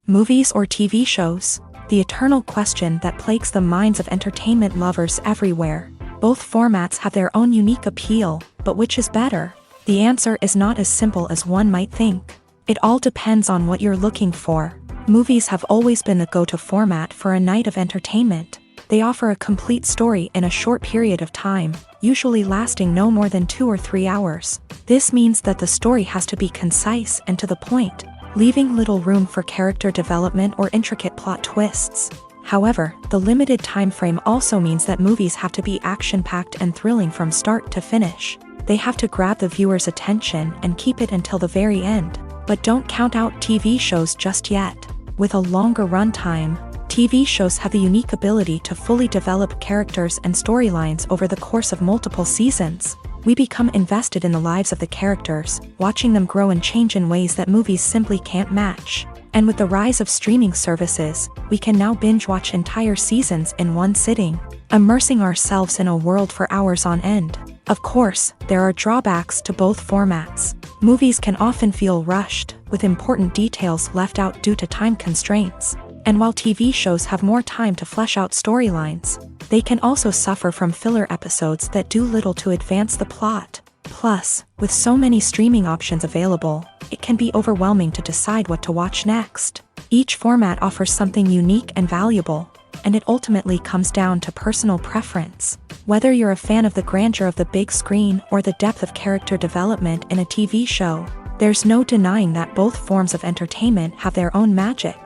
Movies or TV shows? The eternal question that plagues the minds of entertainment lovers everywhere. Both formats have their own unique appeal, but which is better? The answer is not as simple as one might think. It all depends on what you're looking for. Movies have always been the go-to format for a night of entertainment. They offer a complete story in a short period of time, usually lasting no more than 2 or 3 hours. This means that the story has to be concise and to the point, leaving little room for character development or intricate plot twists. However, the limited time frame also means that movies have to be action-packed and thrilling from start to finish. They have to grab the viewer's attention and keep it until the very end. But don't count out TV shows just yet. With a longer runtime, TV shows have the unique ability to fully develop characters and storylines over the course of multiple seasons. We become invested in the lives of the characters, watching them grow and change in ways that movies simply can't match. And with the rise of streaming services, we can now binge-watch entire seasons in one sitting, immersing ourselves in a world for hours on end. Of course, there are drawbacks to both formats. Movies can often feel rushed, with important details left out due to time constraints. And while TV shows have more time to flesh out storylines, they can also suffer from filler episodes that do little to advance the plot. Plus, with so many streaming options available, it can be overwhelming to decide what to watch next. Each format offers something unique and valuable, and it ultimately comes down to personal preference. Whether you're a fan of the grandeur of the big screen or the depth of character development in a TV show, there's no denying that both forms of entertainment have their own magic.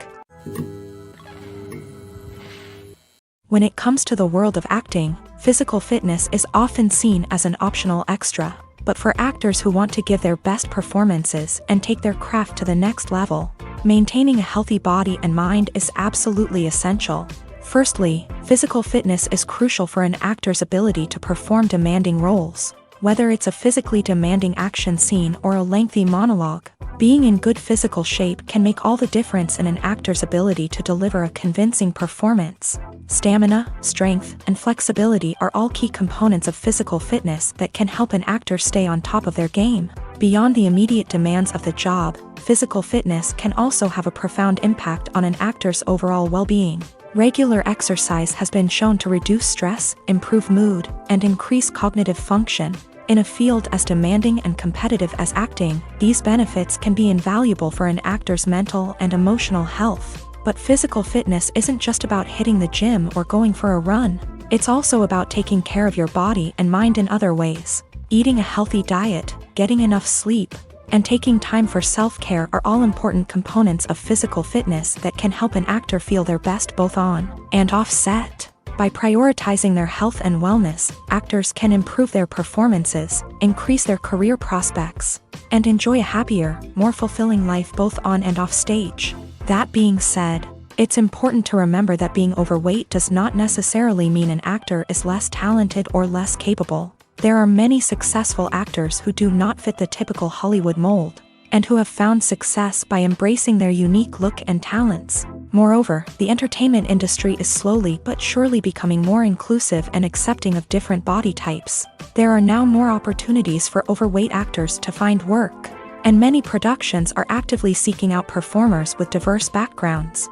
When it comes to the world of acting, physical fitness is often seen as an optional extra. But for actors who want to give their best performances and take their craft to the next level, maintaining a healthy body and mind is absolutely essential. Firstly, physical fitness is crucial for an actor's ability to perform demanding roles. Whether it's a physically demanding action scene or a lengthy monologue, being in good physical shape can make all the difference in an actor's ability to deliver a convincing performance. Stamina, strength, and flexibility are all key components of physical fitness that can help an actor stay on top of their game. Beyond the immediate demands of the job, physical fitness can also have a profound impact on an actor's overall well-being. Regular exercise has been shown to reduce stress, improve mood, and increase cognitive function. In a field as demanding and competitive as acting, these benefits can be invaluable for an actor's mental and emotional health. But physical fitness isn't just about hitting the gym or going for a run. It's also about taking care of your body and mind in other ways. Eating a healthy diet, getting enough sleep, and taking time for self-care are all important components of physical fitness that can help an actor feel their best both on and off set. By prioritizing their health and wellness, actors can improve their performances, increase their career prospects, and enjoy a happier, more fulfilling life both on and off stage. That being said, it's important to remember that being overweight does not necessarily mean an actor is less talented or less capable. There are many successful actors who do not fit the typical Hollywood mold, and who have found success by embracing their unique look and talents. Moreover, the entertainment industry is slowly but surely becoming more inclusive and accepting of different body types. There are now more opportunities for overweight actors to find work, and many productions are actively seeking out performers with diverse backgrounds.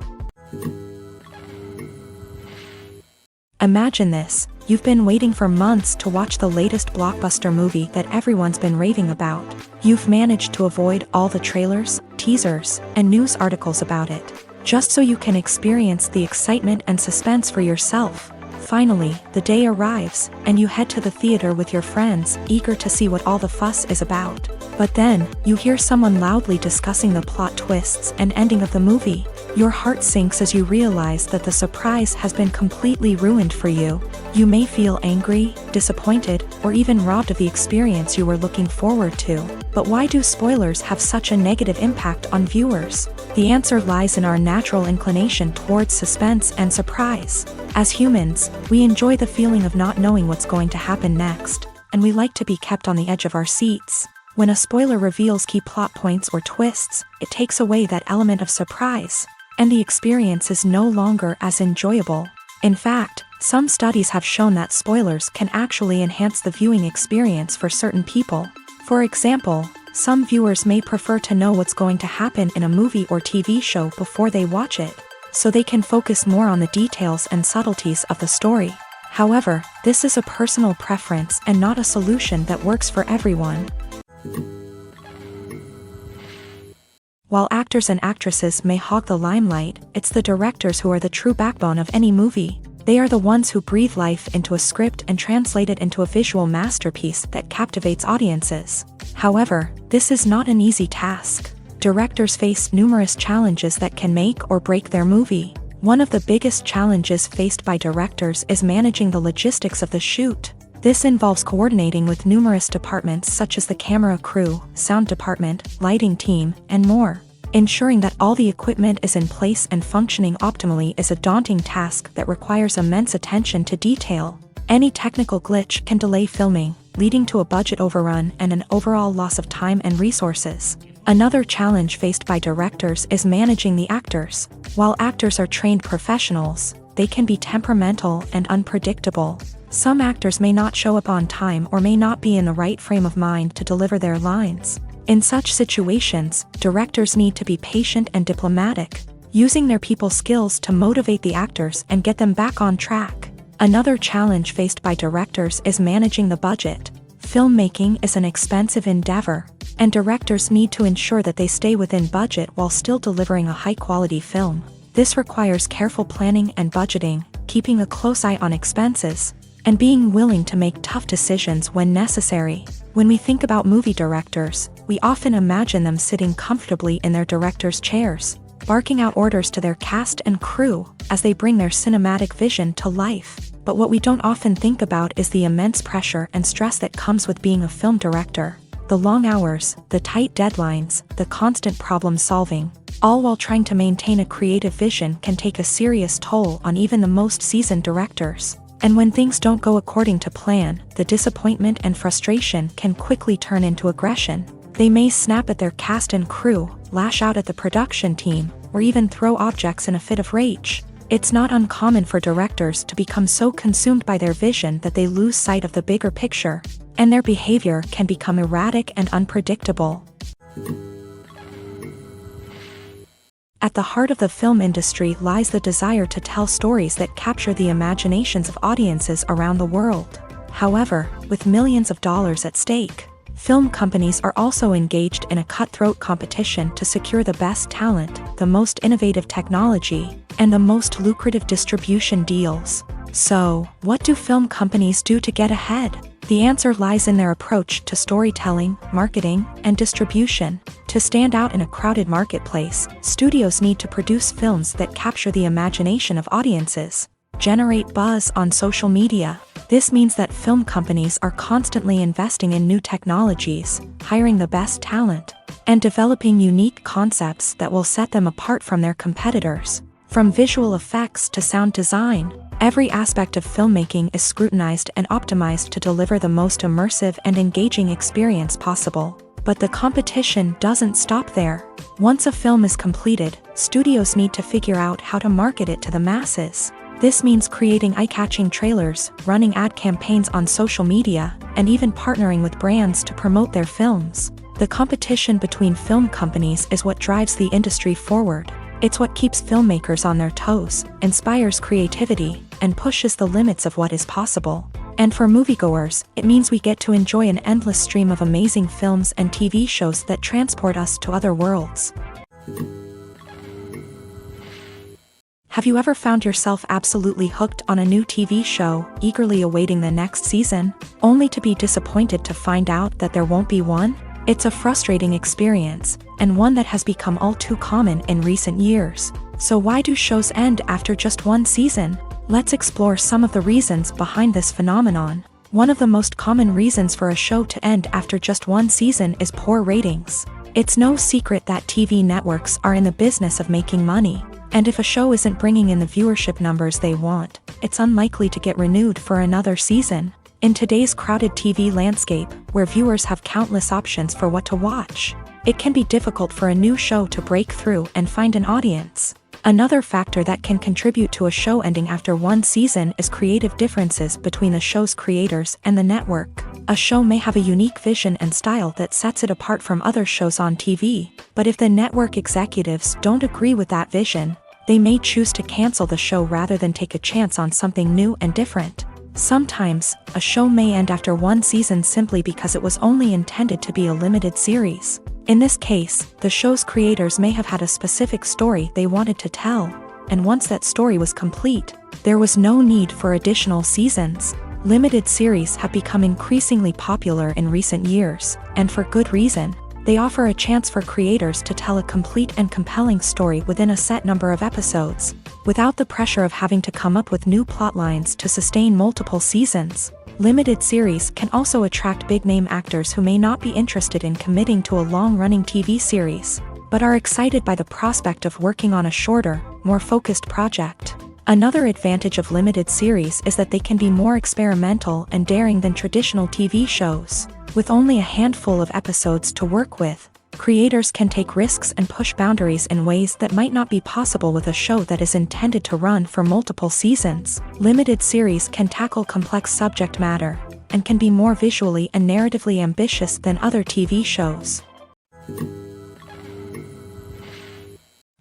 Imagine this: you've been waiting for months to watch the latest blockbuster movie that everyone's been raving about. You've managed to avoid all the trailers, teasers, and news articles about it, just so you can experience the excitement and suspense for yourself. Finally, the day arrives, and you head to the theater with your friends, eager to see what all the fuss is about. But then, you hear someone loudly discussing the plot twists and ending of the movie. Your heart sinks as you realize that the surprise has been completely ruined for you. You may feel angry, disappointed, or even robbed of the experience you were looking forward to. But why do spoilers have such a negative impact on viewers? The answer lies in our natural inclination towards suspense and surprise. As humans, we enjoy the feeling of not knowing what's going to happen next, and we like to be kept on the edge of our seats. When a spoiler reveals key plot points or twists, it takes away that element of surprise, and the experience is no longer as enjoyable. In fact, some studies have shown that spoilers can actually enhance the viewing experience for certain people. For example, some viewers may prefer to know what's going to happen in a movie or TV show before they watch it, so they can focus more on the details and subtleties of the story. However, this is a personal preference and not a solution that works for everyone. While actors and actresses may hog the limelight, it's the directors who are the true backbone of any movie. They are the ones who breathe life into a script and translate it into a visual masterpiece that captivates audiences. However, this is not an easy task. Directors face numerous challenges that can make or break their movie. One of the biggest challenges faced by directors is managing the logistics of the shoot. This involves coordinating with numerous departments such as the camera crew, sound department, lighting team, and more. Ensuring that all the equipment is in place and functioning optimally is a daunting task that requires immense attention to detail. Any technical glitch can delay filming, leading to a budget overrun and an overall loss of time and resources. Another challenge faced by directors is managing the actors. While actors are trained professionals, they can be temperamental and unpredictable. Some actors may not show up on time or may not be in the right frame of mind to deliver their lines. In such situations, directors need to be patient and diplomatic, using their people skills to motivate the actors and get them back on track. Another challenge faced by directors is managing the budget. Filmmaking is an expensive endeavor, and directors need to ensure that they stay within budget while still delivering a high-quality film. This requires careful planning and budgeting, keeping a close eye on expenses, and being willing to make tough decisions when necessary. When we think about movie directors, we often imagine them sitting comfortably in their director's chairs, barking out orders to their cast and crew as they bring their cinematic vision to life. But what we don't often think about is the immense pressure and stress that comes with being a film director. The long hours, the tight deadlines, the constant problem solving, all while trying to maintain a creative vision can take a serious toll on even the most seasoned directors. And when things don't go according to plan, the disappointment and frustration can quickly turn into aggression. They may snap at their cast and crew, lash out at the production team, or even throw objects in a fit of rage. It's not uncommon for directors to become so consumed by their vision that they lose sight of the bigger picture, and their behavior can become erratic and unpredictable. At the heart of the film industry lies the desire to tell stories that capture the imaginations of audiences around the world. However, with millions of dollars at stake, film companies are also engaged in a cutthroat competition to secure the best talent, the most innovative technology, and the most lucrative distribution deals. So, what do film companies do to get ahead? The answer lies in their approach to storytelling, marketing, and distribution. To stand out in a crowded marketplace, studios need to produce films that capture the imagination of audiences, generate buzz on social media. This means that film companies are constantly investing in new technologies, hiring the best talent, and developing unique concepts that will set them apart from their competitors. From visual effects to sound design, every aspect of filmmaking is scrutinized and optimized to deliver the most immersive and engaging experience possible. But the competition doesn't stop there. Once a film is completed, studios need to figure out how to market it to the masses. This means creating eye-catching trailers, running ad campaigns on social media, and even partnering with brands to promote their films. The competition between film companies is what drives the industry forward. It's what keeps filmmakers on their toes, inspires creativity, and pushes the limits of what is possible. And for moviegoers, it means we get to enjoy an endless stream of amazing films and TV shows that transport us to other worlds. Have you ever found yourself absolutely hooked on a new TV show, eagerly awaiting the next season, only to be disappointed to find out that there won't be one? It's a frustrating experience, and one that has become all too common in recent years. So why do shows end after just one season? Let's explore some of the reasons behind this phenomenon. One of the most common reasons for a show to end after just one season is poor ratings. It's no secret that TV networks are in the business of making money, and if a show isn't bringing in the viewership numbers they want, it's unlikely to get renewed for another season. In today's crowded TV landscape, where viewers have countless options for what to watch, it can be difficult for a new show to break through and find an audience. Another factor that can contribute to a show ending after one season is creative differences between the show's creators and the network. A show may have a unique vision and style that sets it apart from other shows on TV, but if the network executives don't agree with that vision, they may choose to cancel the show rather than take a chance on something new and different. Sometimes, a show may end after one season simply because it was only intended to be a limited series. In this case, the show's creators may have had a specific story they wanted to tell. and once that story was complete, there was no need for additional seasons. Limited series have become increasingly popular in recent years, and for good reason. They offer a chance for creators to tell a complete and compelling story within a set number of episodes, without the pressure of having to come up with new plotlines to sustain multiple seasons. Limited series can also attract big-name actors who may not be interested in committing to a long-running TV series, but are excited by the prospect of working on a shorter, more focused project. Another advantage of limited series is that they can be more experimental and daring than traditional TV shows. With only a handful of episodes to work with, creators can take risks and push boundaries in ways that might not be possible with a show that is intended to run for multiple seasons. Limited series can tackle complex subject matter, and can be more visually and narratively ambitious than other TV shows.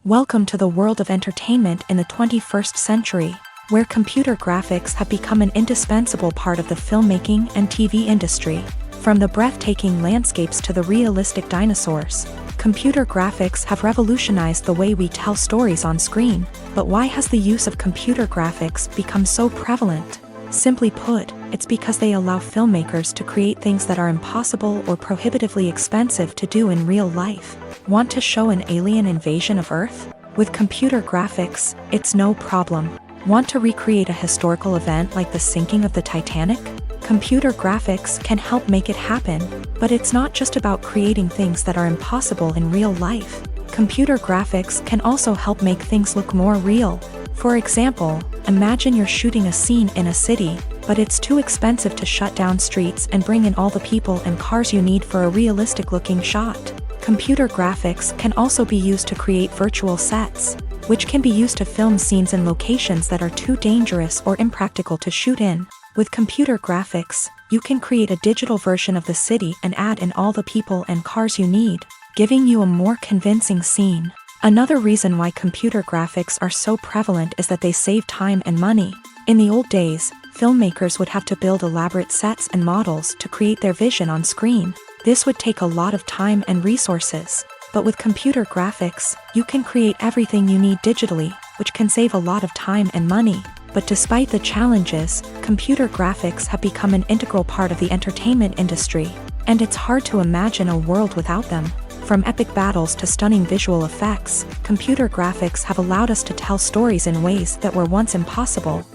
Welcome to the world of entertainment in the 21st century, where computer graphics have become an indispensable part of the filmmaking and TV industry. From the breathtaking landscapes to the realistic dinosaurs, computer graphics have revolutionized the way we tell stories on screen. But why has the use of computer graphics become so prevalent? Simply put, it's because they allow filmmakers to create things that are impossible or prohibitively expensive to do in real life. Want to show an alien invasion of Earth? With computer graphics, it's no problem. Want to recreate a historical event like the sinking of the Titanic? Computer graphics can help make it happen, but it's not just about creating things that are impossible in real life. Computer graphics can also help make things look more real. For example, imagine you're shooting a scene in a city, but it's too expensive to shut down streets and bring in all the people and cars you need for a realistic-looking shot. Computer graphics can also be used to create virtual sets, which can be used to film scenes in locations that are too dangerous or impractical to shoot in. With computer graphics, you can create a digital version of the city and add in all the people and cars you need, giving you a more convincing scene. Another reason why computer graphics are so prevalent is that they save time and money. In the old days, filmmakers would have to build elaborate sets and models to create their vision on screen. This would take a lot of time and resources. But with computer graphics, you can create everything you need digitally, which can save a lot of time and money. But despite the challenges, computer graphics have become an integral part of the entertainment industry, and it's hard to imagine a world without them. From epic battles to stunning visual effects, computer graphics have allowed us to tell stories in ways that were once impossible.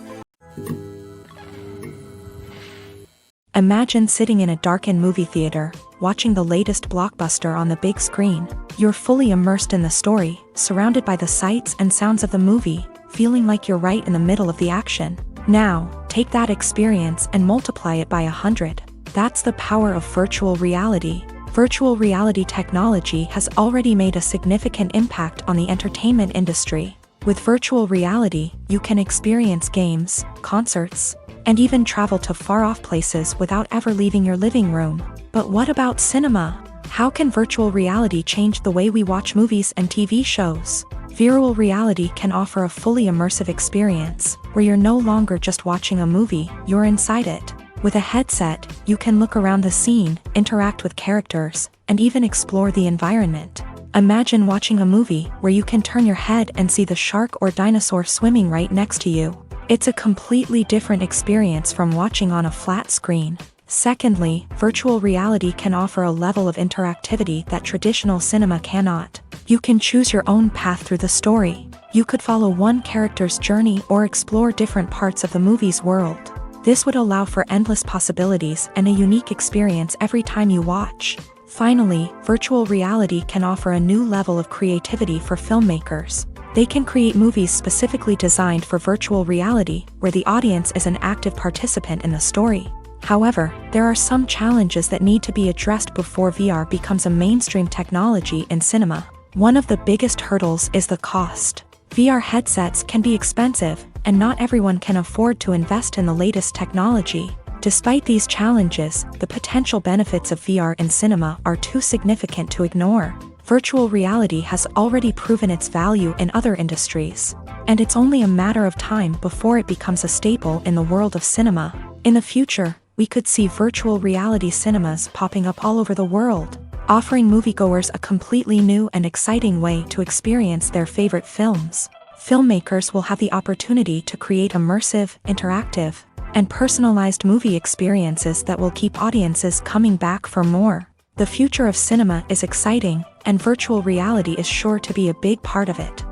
Imagine sitting in a darkened movie theater, watching the latest blockbuster on the big screen. You're fully immersed in the story, surrounded by the sights and sounds of the movie, feeling like you're right in the middle of the action. Now, take that experience and multiply it by 100. That's the power of virtual reality. Virtual reality technology has already made a significant impact on the entertainment industry. With virtual reality, you can experience games, concerts, and even travel to far-off places without ever leaving your living room. But what about cinema? How can virtual reality change the way we watch movies and TV shows? Virtual reality can offer a fully immersive experience, where you're no longer just watching a movie, you're inside it. With a headset, you can look around the scene, interact with characters, and even explore the environment. Imagine watching a movie where you can turn your head and see the shark or dinosaur swimming right next to you. It's a completely different experience from watching on a flat screen. Secondly, virtual reality can offer a level of interactivity that traditional cinema cannot. You can choose your own path through the story. You could follow one character's journey or explore different parts of the movie's world. This would allow for endless possibilities and a unique experience every time you watch. Finally, virtual reality can offer a new level of creativity for filmmakers. They can create movies specifically designed for virtual reality, where the audience is an active participant in the story. However, there are some challenges that need to be addressed before VR becomes a mainstream technology in cinema. One of the biggest hurdles is the cost. VR headsets can be expensive, and not everyone can afford to invest in the latest technology. Despite these challenges, the potential benefits of VR in cinema are too significant to ignore. Virtual reality has already proven its value in other industries, and it's only a matter of time before it becomes a staple in the world of cinema. In the future, we could see virtual reality cinemas popping up all over the world, offering moviegoers a completely new and exciting way to experience their favorite films. Filmmakers will have the opportunity to create immersive, interactive, and personalized movie experiences that will keep audiences coming back for more. The future of cinema is exciting, and virtual reality is sure to be a big part of it.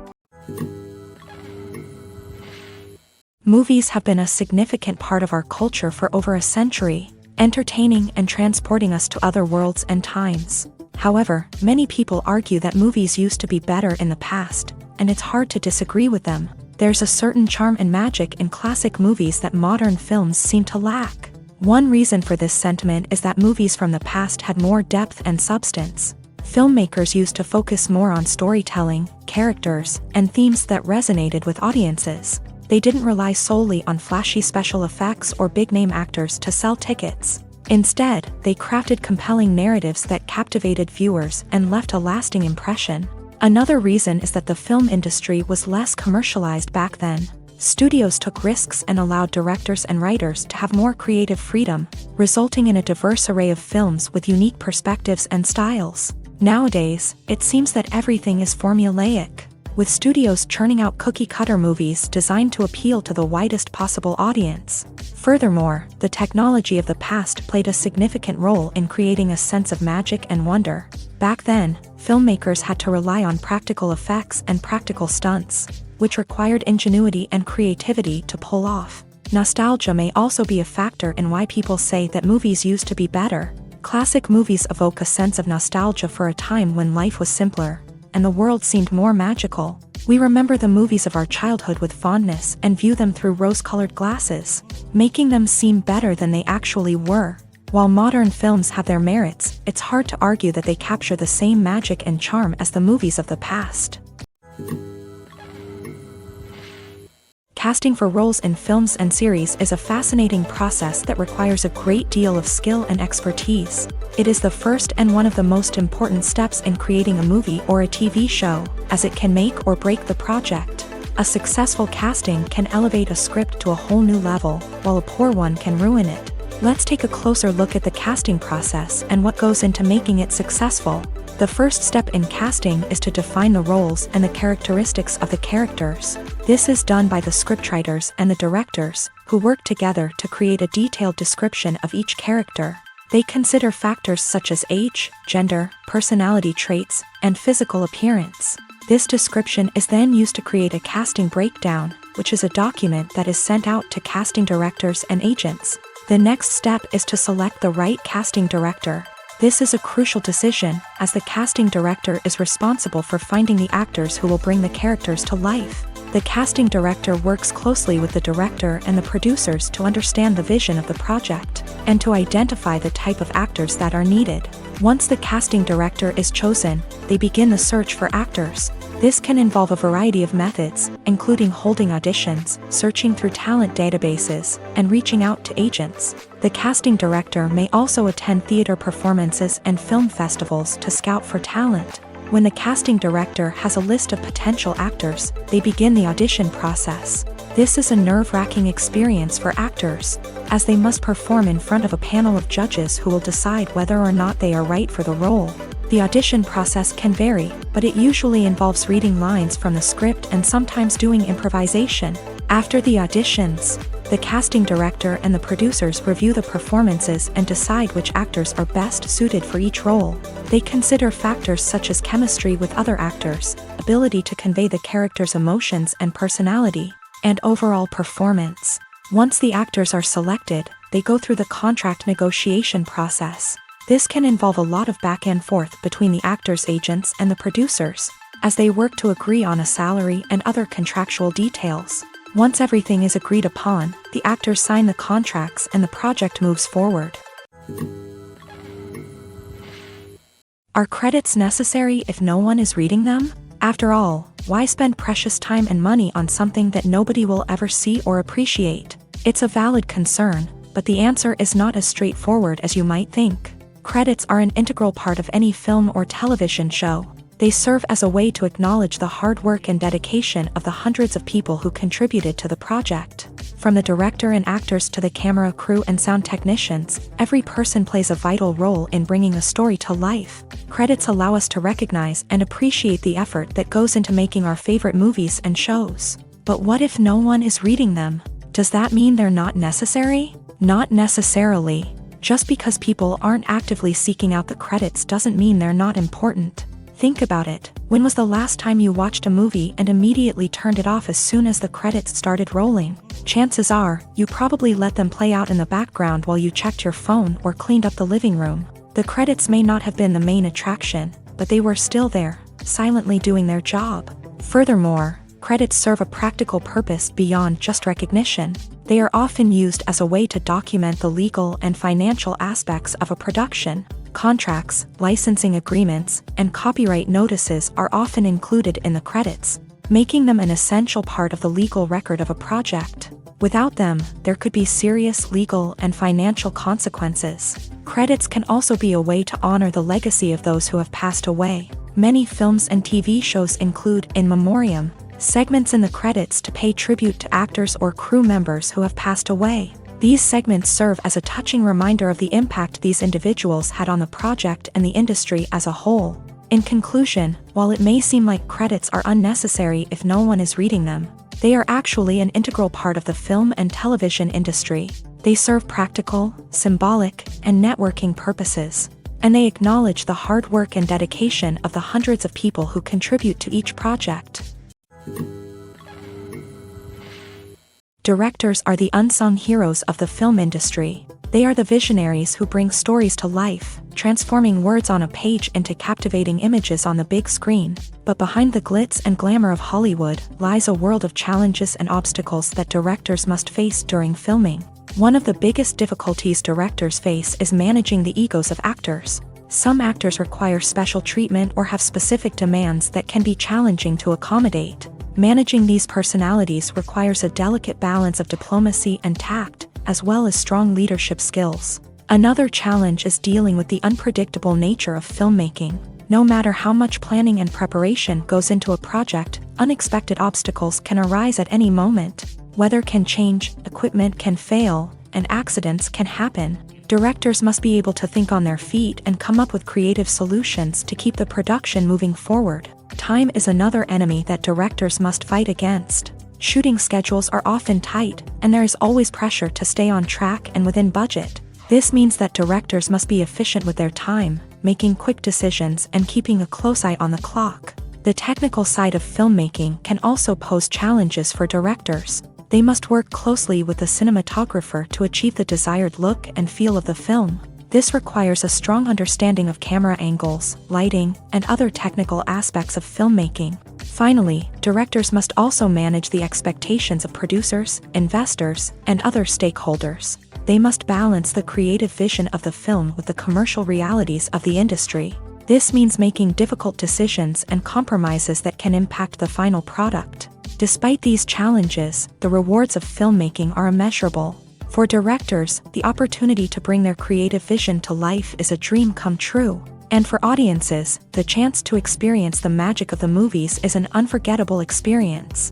Movies have been a significant part of our culture for over a century, entertaining and transporting us to other worlds and times. However, many people argue that movies used to be better in the past, and it's hard to disagree with them. There's a certain charm and magic in classic movies that modern films seem to lack. One reason for this sentiment is that movies from the past had more depth and substance. Filmmakers used to focus more on storytelling, characters, and themes that resonated with audiences. They didn't rely solely on flashy special effects or big-name actors to sell tickets. Instead, they crafted compelling narratives that captivated viewers and left a lasting impression. Another reason is that the film industry was less commercialized back then. Studios took risks and allowed directors and writers to have more creative freedom, resulting in a diverse array of films with unique perspectives and styles. Nowadays, it seems that everything is formulaic, with studios churning out cookie-cutter movies designed to appeal to the widest possible audience. Furthermore, the technology of the past played a significant role in creating a sense of magic and wonder. Back then, filmmakers had to rely on practical effects and practical stunts, which required ingenuity and creativity to pull off. Nostalgia may also be a factor in why people say that movies used to be better. Classic movies evoke a sense of nostalgia for a time when life was simpler, and the world seemed more magical. We remember the movies of our childhood with fondness and view them through rose-colored glasses, making them seem better than they actually were. While modern films have their merits, it's hard to argue that they capture the same magic and charm as the movies of the past. Casting for roles in films and series is a fascinating process that requires a great deal of skill and expertise. It is the first and one of the most important steps in creating a movie or a TV show, as it can make or break the project. A successful casting can elevate a script to a whole new level, while a poor one can ruin it. Let's take a closer look at the casting process and what goes into making it successful. The first step in casting is to define the roles and the characteristics of the characters. This is done by the scriptwriters and the directors, who work together to create a detailed description of each character. They consider factors such as age, gender, personality traits, and physical appearance. This description is then used to create a casting breakdown, which is a document that is sent out to casting directors and agents. The next step is to select the right casting director. This is a crucial decision, as the casting director is responsible for finding the actors who will bring the characters to life. The casting director works closely with the director and the producers to understand the vision of the project, and to identify the type of actors that are needed. Once the casting director is chosen, they begin the search for actors. This can involve a variety of methods, including holding auditions, searching through talent databases, and reaching out to agents. The casting director may also attend theater performances and film festivals to scout for talent. When the casting director has a list of potential actors, they begin the audition process. This is a nerve-wracking experience for actors, as they must perform in front of a panel of judges who will decide whether or not they are right for the role. The audition process can vary, but it usually involves reading lines from the script and sometimes doing improvisation. After the auditions, the casting director and the producers review the performances and decide which actors are best suited for each role. They consider factors such as chemistry with other actors, ability to convey the character's emotions and personality, and overall performance. Once the actors are selected, they go through the contract negotiation process. This can involve a lot of back and forth between the actors' agents and the producers, as they work to agree on a salary and other contractual details. Once everything is agreed upon, the actors sign the contracts and the project moves forward. Are credits necessary if no one is reading them? After all, why spend precious time and money on something that nobody will ever see or appreciate? It's a valid concern, but the answer is not as straightforward as you might think. Credits are an integral part of any film or television show. They serve as a way to acknowledge the hard work and dedication of the hundreds of people who contributed to the project. From the director and actors to the camera crew and sound technicians, every person plays a vital role in bringing a story to life. Credits allow us to recognize and appreciate the effort that goes into making our favorite movies and shows. But what if no one is reading them? Does that mean they're not necessary? Not necessarily. Just because people aren't actively seeking out the credits doesn't mean they're not important. Think about it. When was the last time you watched a movie and immediately turned it off as soon as the credits started rolling? Chances are, you probably let them play out in the background while you checked your phone or cleaned up the living room. The credits may not have been the main attraction, but they were still there, silently doing their job. Furthermore, credits serve a practical purpose beyond just recognition. They are often used as a way to document the legal and financial aspects of a production. Contracts, licensing agreements, and copyright notices are often included in the credits, making them an essential part of the legal record of a project. Without them, there could be serious legal and financial consequences. Credits can also be a way to honor the legacy of those who have passed away. Many films and TV shows include in memoriam segments in the credits to pay tribute to actors or crew members who have passed away. These segments serve as a touching reminder of the impact these individuals had on the project and the industry as a whole. In conclusion, while it may seem like credits are unnecessary if no one is reading them, they are actually an integral part of the film and television industry. They serve practical, symbolic, and networking purposes, and they acknowledge the hard work and dedication of the hundreds of people who contribute to each project. Directors are the unsung heroes of the film industry. They are the visionaries who bring stories to life, transforming words on a page into captivating images on the big screen. But behind the glitz and glamour of Hollywood lies a world of challenges and obstacles that directors must face during filming. One of the biggest difficulties directors face is managing the egos of actors. Some actors require special treatment or have specific demands that can be challenging to accommodate. Managing these personalities requires a delicate balance of diplomacy and tact, as well as strong leadership skills. Another challenge is dealing with the unpredictable nature of filmmaking. No matter how much planning and preparation goes into a project, unexpected obstacles can arise at any moment. Weather can change, equipment can fail, and accidents can happen. Directors must be able to think on their feet and come up with creative solutions to keep the production moving forward. Time is another enemy that directors must fight against. Shooting schedules are often tight, and there is always pressure to stay on track and within budget. This means that directors must be efficient with their time, making quick decisions and keeping a close eye on the clock. The technical side of filmmaking can also pose challenges for directors. They must work closely with the cinematographer to achieve the desired look and feel of the film. This requires a strong understanding of camera angles, lighting, and other technical aspects of filmmaking. Finally, directors must also manage the expectations of producers, investors, and other stakeholders. They must balance the creative vision of the film with the commercial realities of the industry. This means making difficult decisions and compromises that can impact the final product. Despite these challenges, the rewards of filmmaking are immeasurable. For directors, the opportunity to bring their creative vision to life is a dream come true. And for audiences, the chance to experience the magic of the movies is an unforgettable experience.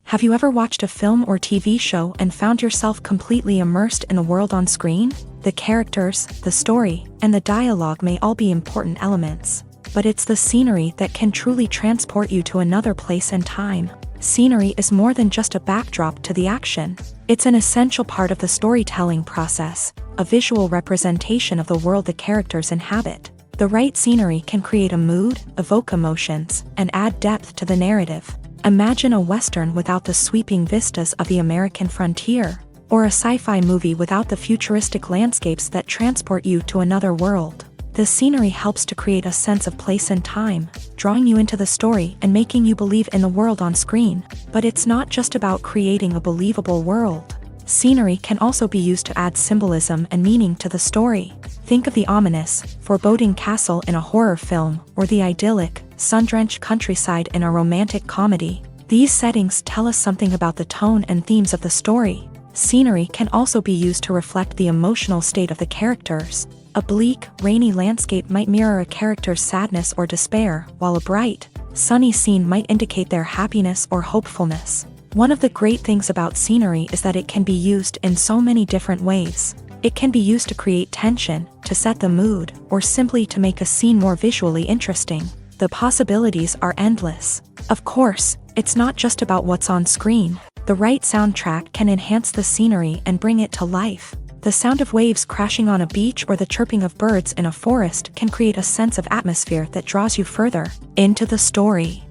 Have you ever watched a film or TV show and found yourself completely immersed in the world on screen? The characters, the story, and the dialogue may all be important elements, but it's the scenery that can truly transport you to another place and time. Scenery is more than just a backdrop to the action. It's an essential part of the storytelling process, a visual representation of the world the characters inhabit. The right scenery can create a mood, evoke emotions, and add depth to the narrative. Imagine a Western without the sweeping vistas of the American frontier, or a sci-fi movie without the futuristic landscapes that transport you to another world. The scenery helps to create a sense of place and time, drawing you into the story and making you believe in the world on screen. But it's not just about creating a believable world. Scenery can also be used to add symbolism and meaning to the story. Think of the ominous, foreboding castle in a horror film, or the idyllic, sun-drenched countryside in a romantic comedy. These settings tell us something about the tone and themes of the story. Scenery can also be used to reflect the emotional state of the characters. A bleak, rainy landscape might mirror a character's sadness or despair, while a bright, sunny scene might indicate their happiness or hopefulness. One of the great things about scenery is that it can be used in so many different ways. It can be used to create tension, to set the mood, or simply to make a scene more visually interesting. The possibilities are endless. Of course, it's not just about what's on screen. The right soundtrack can enhance the scenery and bring it to life. The sound of waves crashing on a beach or the chirping of birds in a forest can create a sense of atmosphere that draws you further into the story.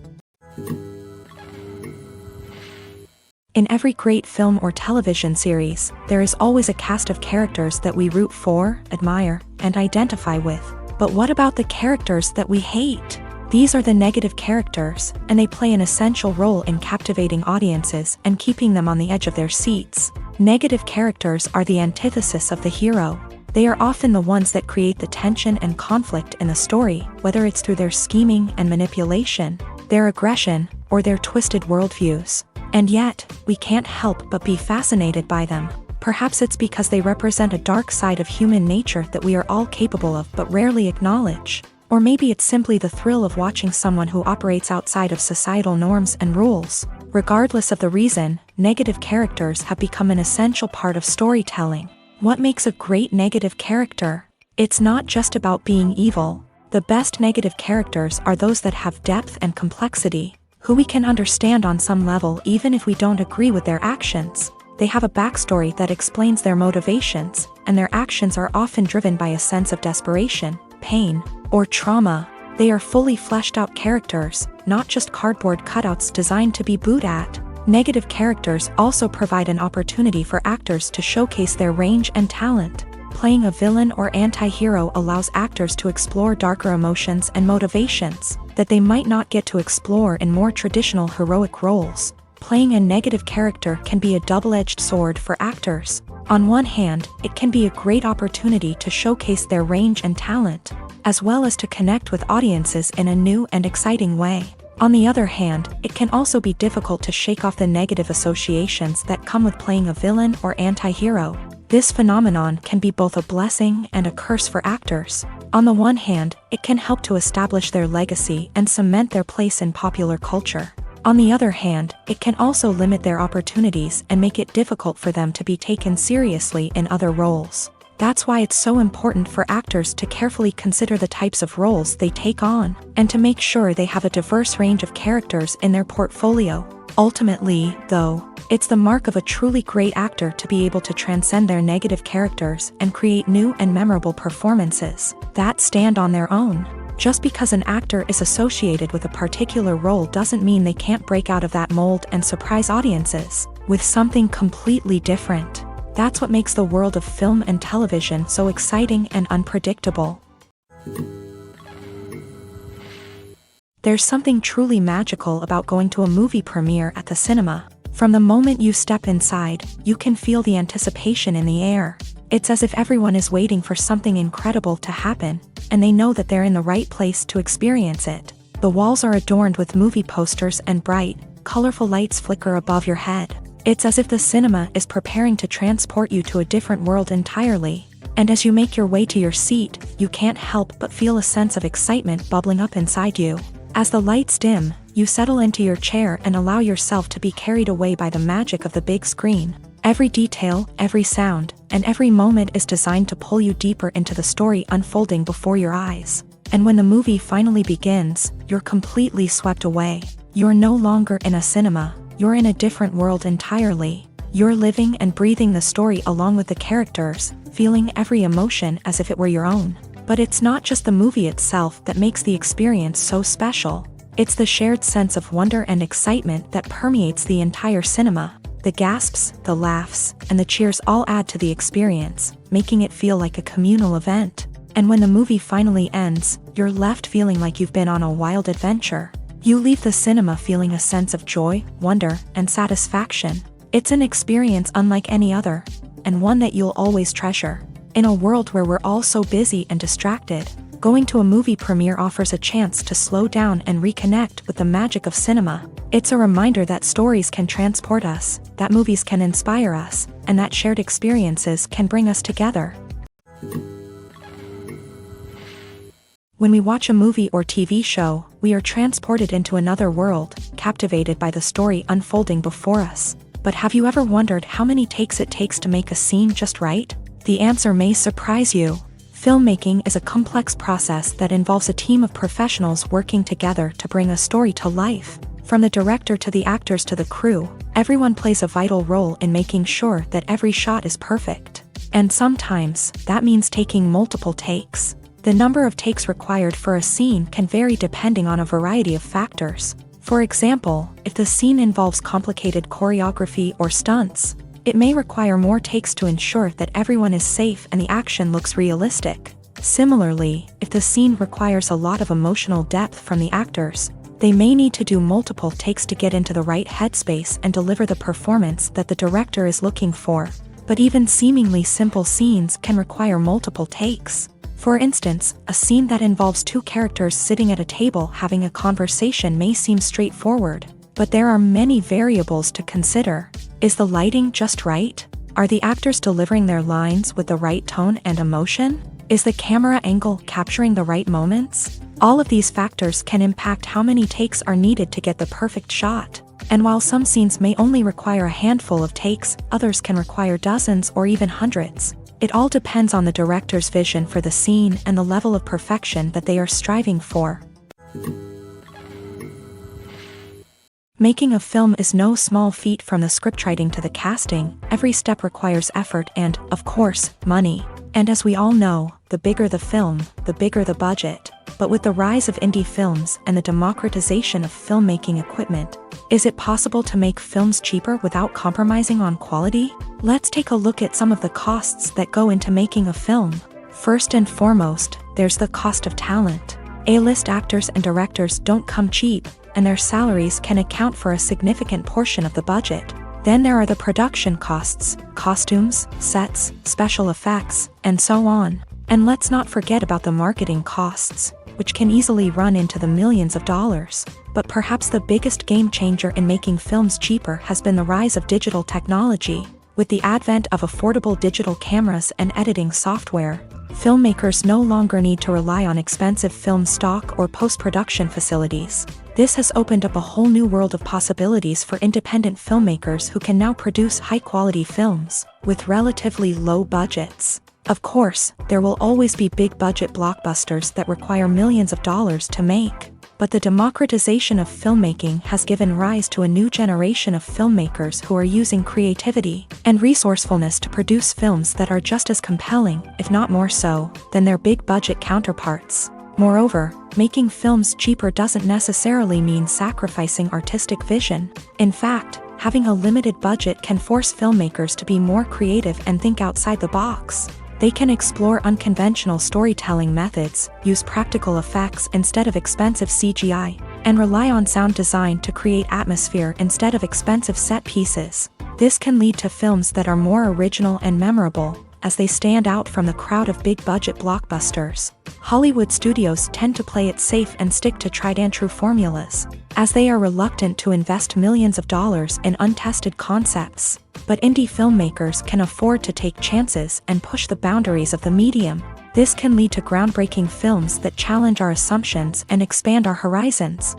In every great film or television series, there is always a cast of characters that we root for, admire, and identify with. But what about the characters that we hate? These are the negative characters, and they play an essential role in captivating audiences and keeping them on the edge of their seats. Negative characters are the antithesis of the hero. They are often the ones that create the tension and conflict in the story, whether it's through their scheming and manipulation, their aggression, or their twisted worldviews. And yet, we can't help but be fascinated by them. Perhaps it's because they represent a dark side of human nature that we are all capable of but rarely acknowledge. Or maybe it's simply the thrill of watching someone who operates outside of societal norms and rules. Regardless of the reason, negative characters have become an essential part of storytelling. What makes a great negative character? It's not just about being evil. The best negative characters are those that have depth and complexity, who we can understand on some level even if we don't agree with their actions. They have a backstory that explains their motivations, and their actions are often driven by a sense of desperation, pain, or trauma. They are fully fleshed out characters, not just cardboard cutouts designed to be booed at. Negative characters also provide an opportunity for actors to showcase their range and talent. Playing a villain or anti-hero allows actors to explore darker emotions and motivations that they might not get to explore in more traditional heroic roles. Playing a negative character can be a double-edged sword for actors. On one hand, it can be a great opportunity to showcase their range and talent, as well as to connect with audiences in a new and exciting way. On the other hand, it can also be difficult to shake off the negative associations that come with playing a villain or anti-hero. This phenomenon can be both a blessing and a curse for actors. On the one hand, it can help to establish their legacy and cement their place in popular culture. On the other hand, it can also limit their opportunities and make it difficult for them to be taken seriously in other roles. That's why it's so important for actors to carefully consider the types of roles they take on, and to make sure they have a diverse range of characters in their portfolio. Ultimately, though, it's the mark of a truly great actor to be able to transcend their negative characters and create new and memorable performances that stand on their own. Just because an actor is associated with a particular role doesn't mean they can't break out of that mold and surprise audiences with something completely different. That's what makes the world of film and television so exciting and unpredictable. There's something truly magical about going to a movie premiere at the cinema. From the moment you step inside, you can feel the anticipation in the air. It's as if everyone is waiting for something incredible to happen, and they know that they're in the right place to experience it. The walls are adorned with movie posters and bright, colorful lights flicker above your head. It's as if the cinema is preparing to transport you to a different world entirely. And as you make your way to your seat, you can't help but feel a sense of excitement bubbling up inside you. As the lights dim, you settle into your chair and allow yourself to be carried away by the magic of the big screen. Every detail, every sound, and every moment is designed to pull you deeper into the story unfolding before your eyes. And when the movie finally begins, you're completely swept away. You're no longer in a cinema, you're in a different world entirely. You're living and breathing the story along with the characters, feeling every emotion as if it were your own. But it's not just the movie itself that makes the experience so special. It's the shared sense of wonder and excitement that permeates the entire cinema. The gasps, the laughs, and the cheers all add to the experience, making it feel like a communal event. And when the movie finally ends, you're left feeling like you've been on a wild adventure. You leave the cinema feeling a sense of joy, wonder, and satisfaction. It's an experience unlike any other, and one that you'll always treasure. In a world where we're all so busy and distracted, going to a movie premiere offers a chance to slow down and reconnect with the magic of cinema. It's a reminder that stories can transport us, that movies can inspire us, and that shared experiences can bring us together. When we watch a movie or TV show, we are transported into another world, captivated by the story unfolding before us. But have you ever wondered how many takes it takes to make a scene just right? The answer may surprise you. Filmmaking is a complex process that involves a team of professionals working together to bring a story to life. From the director to the actors to the crew, everyone plays a vital role in making sure that every shot is perfect. And sometimes, that means taking multiple takes. The number of takes required for a scene can vary depending on a variety of factors. For example, if the scene involves complicated choreography or stunts, it may require more takes to ensure that everyone is safe and the action looks realistic. Similarly, if the scene requires a lot of emotional depth from the actors, they may need to do multiple takes to get into the right headspace and deliver the performance that the director is looking for. But even seemingly simple scenes can require multiple takes. For instance, a scene that involves two characters sitting at a table having a conversation may seem straightforward, but there are many variables to consider. Is the lighting just right? Are the actors delivering their lines with the right tone and emotion? Is the camera angle capturing the right moments? All of these factors can impact how many takes are needed to get the perfect shot. And while some scenes may only require a handful of takes, others can require dozens or even hundreds. It all depends on the director's vision for the scene and the level of perfection that they are striving for. Making a film is no small feat. From the scriptwriting to the casting, every step requires effort and, of course, money. And as we all know, the bigger the film, the bigger the budget. But with the rise of indie films and the democratization of filmmaking equipment, is it possible to make films cheaper without compromising on quality? Let's take a look at some of the costs that go into making a film. First and foremost, there's the cost of talent. A-list actors and directors don't come cheap, and their salaries can account for a significant portion of the budget. Then there are the production costs, costumes, sets, special effects, and so on. And let's not forget about the marketing costs, which can easily run into the millions of dollars. But perhaps the biggest game changer in making films cheaper has been the rise of digital technology. With the advent of affordable digital cameras and editing software, filmmakers no longer need to rely on expensive film stock or post-production facilities. This has opened up a whole new world of possibilities for independent filmmakers who can now produce high-quality films with relatively low budgets. Of course, there will always be big-budget blockbusters that require millions of dollars to make. But the democratization of filmmaking has given rise to a new generation of filmmakers who are using creativity and resourcefulness to produce films that are just as compelling, if not more so, than their big-budget counterparts. Moreover, making films cheaper doesn't necessarily mean sacrificing artistic vision. In fact, having a limited budget can force filmmakers to be more creative and think outside the box. They can explore unconventional storytelling methods, use practical effects instead of expensive CGI, and rely on sound design to create atmosphere instead of expensive set pieces. This can lead to films that are more original and memorable, as they stand out from the crowd of big-budget blockbusters. Hollywood studios tend to play it safe and stick to tried-and-true formulas, as they are reluctant to invest millions of dollars in untested concepts. But indie filmmakers can afford to take chances and push the boundaries of the medium. This can lead to groundbreaking films that challenge our assumptions and expand our horizons.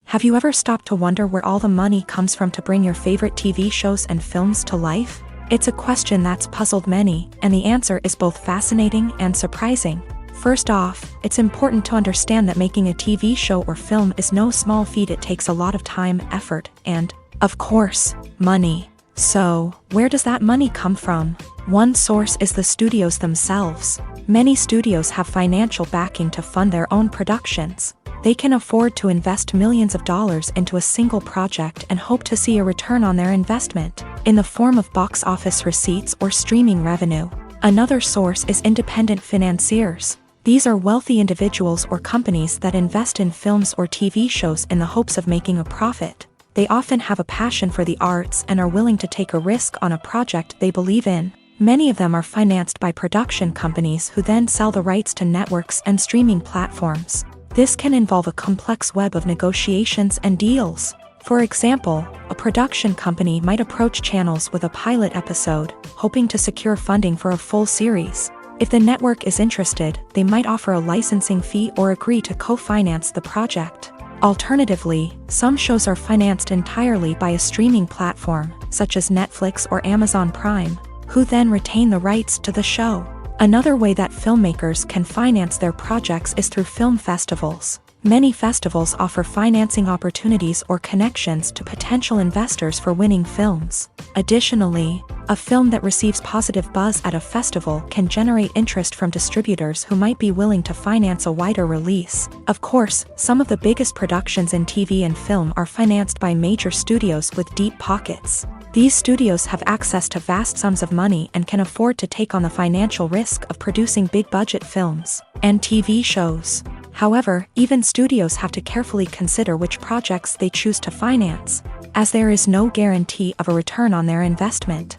Have you ever stopped to wonder where all the money comes from to bring your favorite TV shows and films to life? It's a question that's puzzled many, and the answer is both fascinating and surprising. First off, it's important to understand that making a TV show or film is no small feat. It takes a lot of time, effort, and, of course, money. So, where does that money come from? One source is the studios themselves. Many studios have financial backing to fund their own productions. They can afford to invest millions of dollars into a single project and hope to see a return on their investment, in the form of box office receipts or streaming revenue. Another source is independent financiers. These are wealthy individuals or companies that invest in films or TV shows in the hopes of making a profit. They often have a passion for the arts and are willing to take a risk on a project they believe in. Many of them are financed by production companies who then sell the rights to networks and streaming platforms. This can involve a complex web of negotiations and deals. For example, a production company might approach channels with a pilot episode, hoping to secure funding for a full series. If the network is interested, they might offer a licensing fee or agree to co-finance the project. Alternatively, some shows are financed entirely by a streaming platform, such as Netflix or Amazon Prime, who then retain the rights to the show. Another way that filmmakers can finance their projects is through film festivals. Many festivals offer financing opportunities or connections to potential investors for winning films. Additionally, a film that receives positive buzz at a festival can generate interest from distributors who might be willing to finance a wider release. Of course, some of the biggest productions in TV and film are financed by major studios with deep pockets. These studios have access to vast sums of money and can afford to take on the financial risk of producing big-budget films and TV shows. However, even studios have to carefully consider which projects they choose to finance, as there is no guarantee of a return on their investment.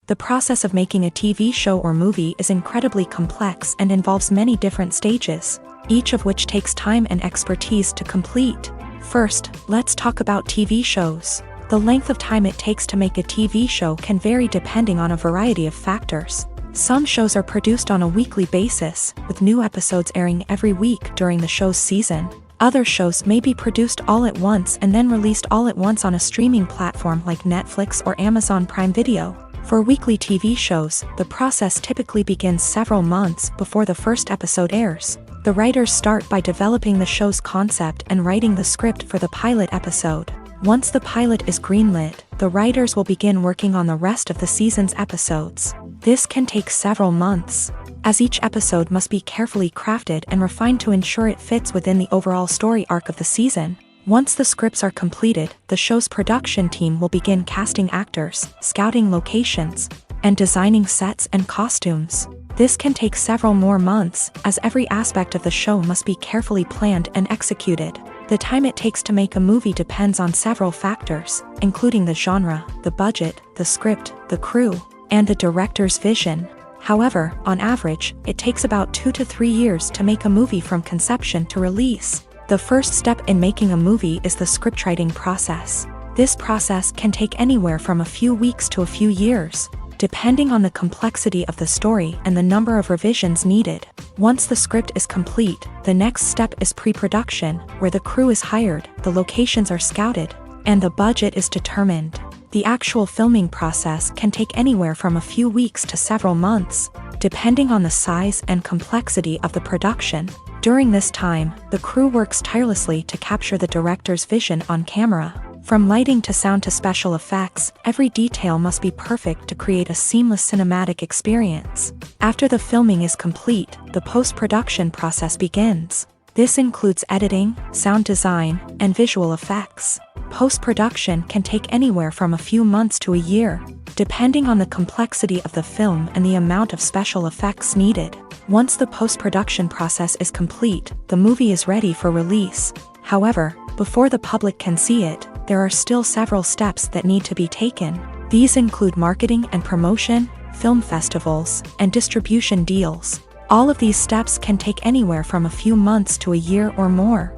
The process of making a TV show or movie is incredibly complex and involves many different stages, each of which takes time and expertise to complete. First, let's talk about TV shows. The length of time it takes to make a TV show can vary depending on a variety of factors. Some shows are produced on a weekly basis, with new episodes airing every week during the show's season. Other shows may be produced all at once and then released all at once on a streaming platform like Netflix or Amazon Prime Video. For weekly TV shows, the process typically begins several months before the first episode airs. The writers start by developing the show's concept and writing the script for the pilot episode. Once the pilot is greenlit, the writers will begin working on the rest of the season's episodes. This can take several months, as each episode must be carefully crafted and refined to ensure it fits within the overall story arc of the season. Once the scripts are completed, the show's production team will begin casting actors, scouting locations, and designing sets and costumes. This can take several more months, as every aspect of the show must be carefully planned and executed. The time it takes to make a movie depends on several factors, including the genre, the budget, the script, the crew, and the director's vision. However, on average, it takes about 2 to 3 years to make a movie from conception to release. The first step in making a movie is the scriptwriting process. This process can take anywhere from a few weeks to a few years, depending on the complexity of the story and the number of revisions needed. Once the script is complete, the next step is pre-production, where the crew is hired, the locations are scouted, and the budget is determined. The actual filming process can take anywhere from a few weeks to several months, depending on the size and complexity of the production. During this time, the crew works tirelessly to capture the director's vision on camera. From lighting to sound to special effects, every detail must be perfect to create a seamless cinematic experience. After the filming is complete, the post-production process begins. This includes editing, sound design, and visual effects. Post-production can take anywhere from a few months to a year, depending on the complexity of the film and the amount of special effects needed. Once the post-production process is complete, the movie is ready for release. However, before the public can see it, there are still several steps that need to be taken. These include marketing and promotion, film festivals, and distribution deals. All of these steps can take anywhere from a few months to a year or more.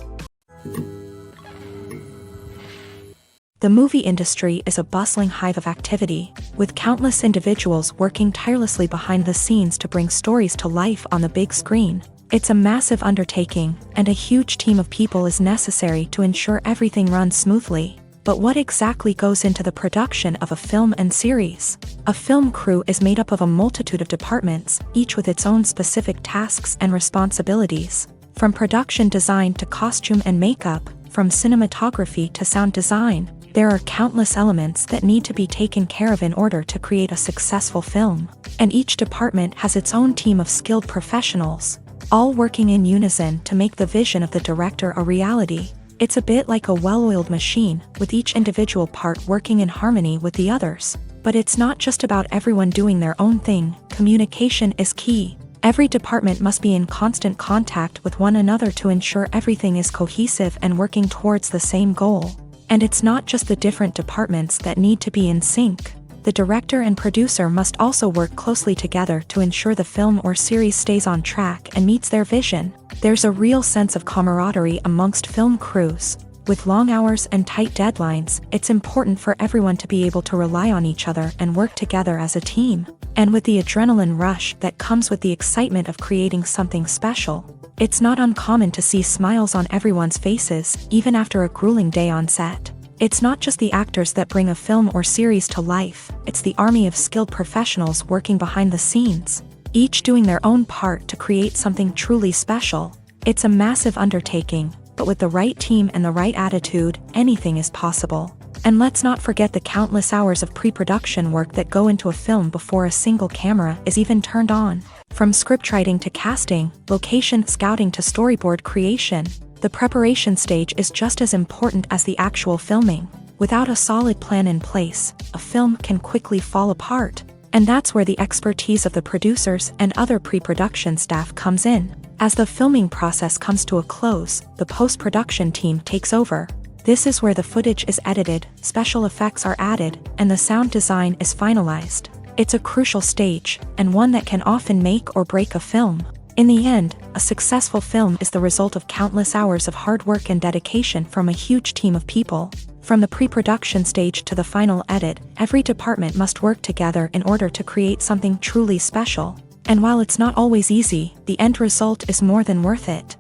The movie industry is a bustling hive of activity, with countless individuals working tirelessly behind the scenes to bring stories to life on the big screen. It's a massive undertaking, and a huge team of people is necessary to ensure everything runs smoothly. But what exactly goes into the production of a film and series? A film crew is made up of a multitude of departments, each with its own specific tasks and responsibilities. From production design to costume and makeup, from cinematography to sound design, there are countless elements that need to be taken care of in order to create a successful film. And each department has its own team of skilled professionals, all working in unison to make the vision of the director a reality. It's a bit like a well-oiled machine, with each individual part working in harmony with the others. But it's not just about everyone doing their own thing. Communication is key. Every department must be in constant contact with one another to ensure everything is cohesive and working towards the same goal. And it's not just the different departments that need to be in sync. The director and producer must also work closely together to ensure the film or series stays on track and meets their vision. There's a real sense of camaraderie amongst film crews. With long hours and tight deadlines, it's important for everyone to be able to rely on each other and work together as a team. And with the adrenaline rush that comes with the excitement of creating something special, it's not uncommon to see smiles on everyone's faces, even after a grueling day on set. It's not just the actors that bring a film or series to life, it's the army of skilled professionals working behind the scenes, each doing their own part to create something truly special. It's a massive undertaking, but with the right team and the right attitude, anything is possible. And let's not forget the countless hours of pre-production work that go into a film before a single camera is even turned on. From scriptwriting to casting, location scouting to storyboard creation, the preparation stage is just as important as the actual filming. Without a solid plan in place, a film can quickly fall apart. And that's where the expertise of the producers and other pre-production staff comes in. As the filming process comes to a close, the post-production team takes over. This is where the footage is edited, special effects are added, and the sound design is finalized. It's a crucial stage, and one that can often make or break a film. In the end, a successful film is the result of countless hours of hard work and dedication from a huge team of people. From the pre-production stage to the final edit, every department must work together in order to create something truly special. And while it's not always easy, the end result is more than worth it.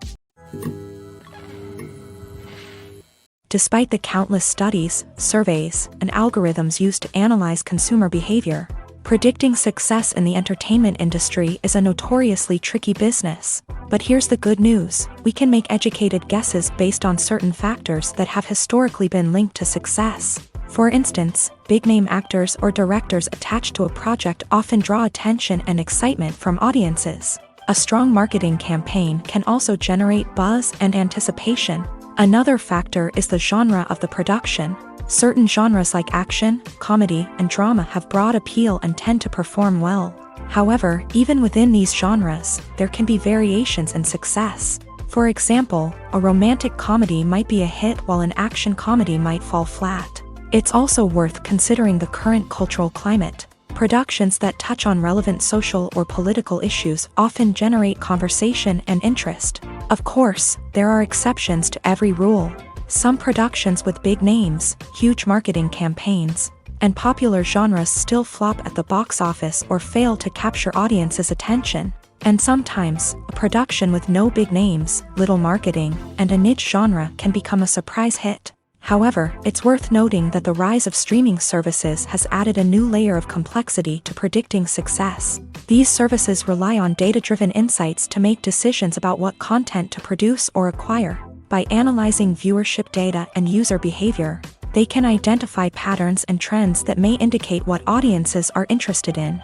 Despite the countless studies, surveys, and algorithms used to analyze consumer behavior, predicting success in the entertainment industry is a notoriously tricky business. But here's the good news: we can make educated guesses based on certain factors that have historically been linked to success. For instance, big-name actors or directors attached to a project often draw attention and excitement from audiences. A strong marketing campaign can also generate buzz and anticipation. Another factor is the genre of the production. Certain genres like action, comedy, and drama have broad appeal and tend to perform well. However, even within these genres, there can be variations in success. For example, a romantic comedy might be a hit while an action comedy might fall flat. It's also worth considering the current cultural climate. Productions that touch on relevant social or political issues often generate conversation and interest. Of course, there are exceptions to every rule. Some productions with big names, huge marketing campaigns, and popular genres still flop at the box office or fail to capture audiences' attention. And sometimes, a production with no big names, little marketing, and a niche genre can become a surprise hit. However, it's worth noting that the rise of streaming services has added a new layer of complexity to predicting success. These services rely on data-driven insights to make decisions about what content to produce or acquire. By analyzing viewership data and user behavior, they can identify patterns and trends that may indicate what audiences are interested in.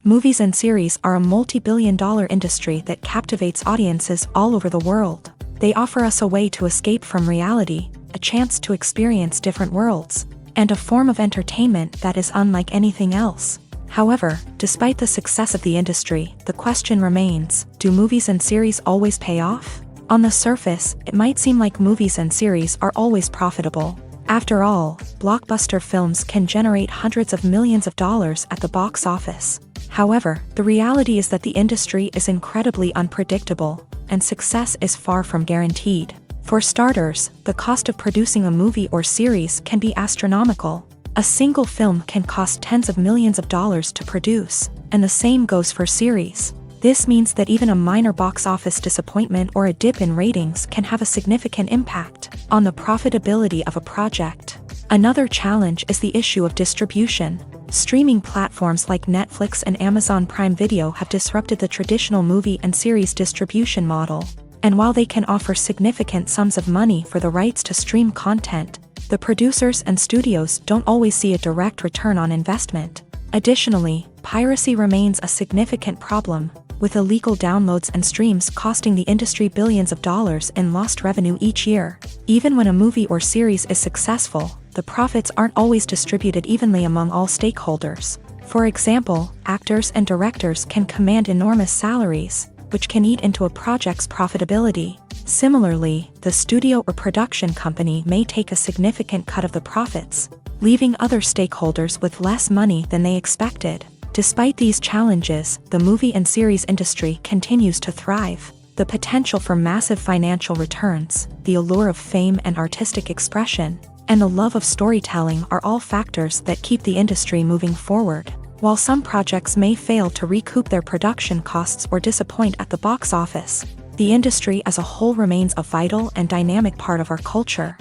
Movies and series are a multi-billion-dollar industry that captivates audiences all over the world. They offer us a way to escape from reality, a chance to experience different worlds, and a form of entertainment that is unlike anything else. However, despite the success of the industry, the question remains: do movies and series always pay off? On the surface, it might seem like movies and series are always profitable. After all, blockbuster films can generate hundreds of millions of dollars at the box office. However, the reality is that the industry is incredibly unpredictable, and success is far from guaranteed. For starters, the cost of producing a movie or series can be astronomical. A single film can cost tens of millions of dollars to produce, and the same goes for series. This means that even a minor box office disappointment or a dip in ratings can have a significant impact on the profitability of a project. Another challenge is the issue of distribution. Streaming platforms like Netflix and Amazon Prime Video have disrupted the traditional movie and series distribution model. And while they can offer significant sums of money for the rights to stream content, the producers and studios don't always see a direct return on investment. Additionally, piracy remains a significant problem, with illegal downloads and streams costing the industry billions of dollars in lost revenue each year. Even when a movie or series is successful, the profits aren't always distributed evenly among all stakeholders. For example, actors and directors can command enormous salaries, which can eat into a project's profitability. Similarly, the studio or production company may take a significant cut of the profits, leaving other stakeholders with less money than they expected. Despite these challenges, the movie and series industry continues to thrive. The potential for massive financial returns, the allure of fame and artistic expression, and the love of storytelling are all factors that keep the industry moving forward. While some projects may fail to recoup their production costs or disappoint at the box office, the industry as a whole remains a vital and dynamic part of our culture.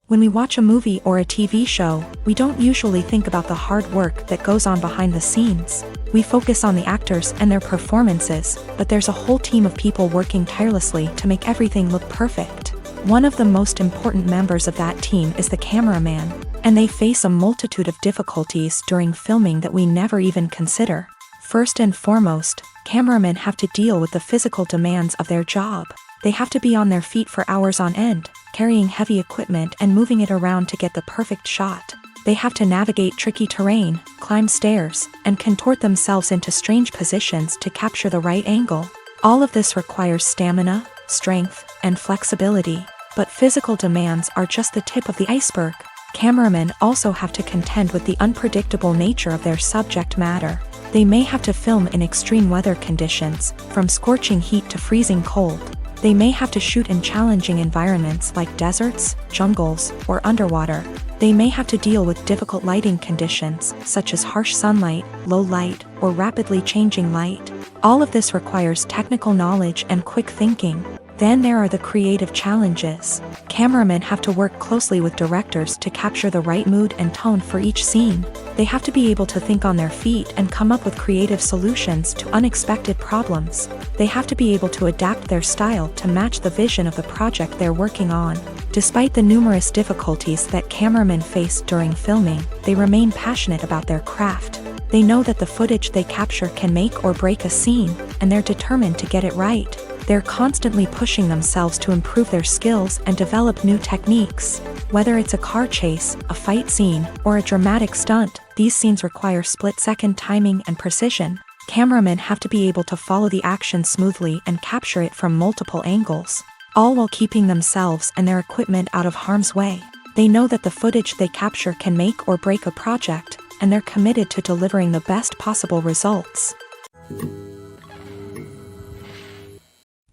When we watch a movie or a TV show, we don't usually think about the hard work that goes on behind the scenes. We focus on the actors and their performances, but there's a whole team of people working tirelessly to make everything look perfect. One of the most important members of that team is the cameraman, and they face a multitude of difficulties during filming that we never even consider. First and foremost, cameramen have to deal with the physical demands of their job. They have to be on their feet for hours on end, carrying heavy equipment and moving it around to get the perfect shot. They have to navigate tricky terrain, climb stairs, and contort themselves into strange positions to capture the right angle. All of this requires stamina, strength, and flexibility. But physical demands are just the tip of the iceberg. Cameramen also have to contend with the unpredictable nature of their subject matter. They may have to film in extreme weather conditions, from scorching heat to freezing cold. They may have to shoot in challenging environments like deserts, jungles, or underwater. They may have to deal with difficult lighting conditions, such as harsh sunlight, low light, or rapidly changing light. All of this requires technical knowledge and quick thinking. Then there are the creative challenges. Cameramen have to work closely with directors to capture the right mood and tone for each scene. They have to be able to think on their feet and come up with creative solutions to unexpected problems. They have to be able to adapt their style to match the vision of the project they're working on. Despite the numerous difficulties that cameramen face during filming, they remain passionate about their craft. They know that the footage they capture can make or break a scene, and they're determined to get it right. They're constantly pushing themselves to improve their skills and develop new techniques. Whether it's a car chase, a fight scene, or a dramatic stunt, these scenes require split-second timing and precision. Cameramen have to be able to follow the action smoothly and capture it from multiple angles, all while keeping themselves and their equipment out of harm's way. They know that the footage they capture can make or break a project, and they're committed to delivering the best possible results.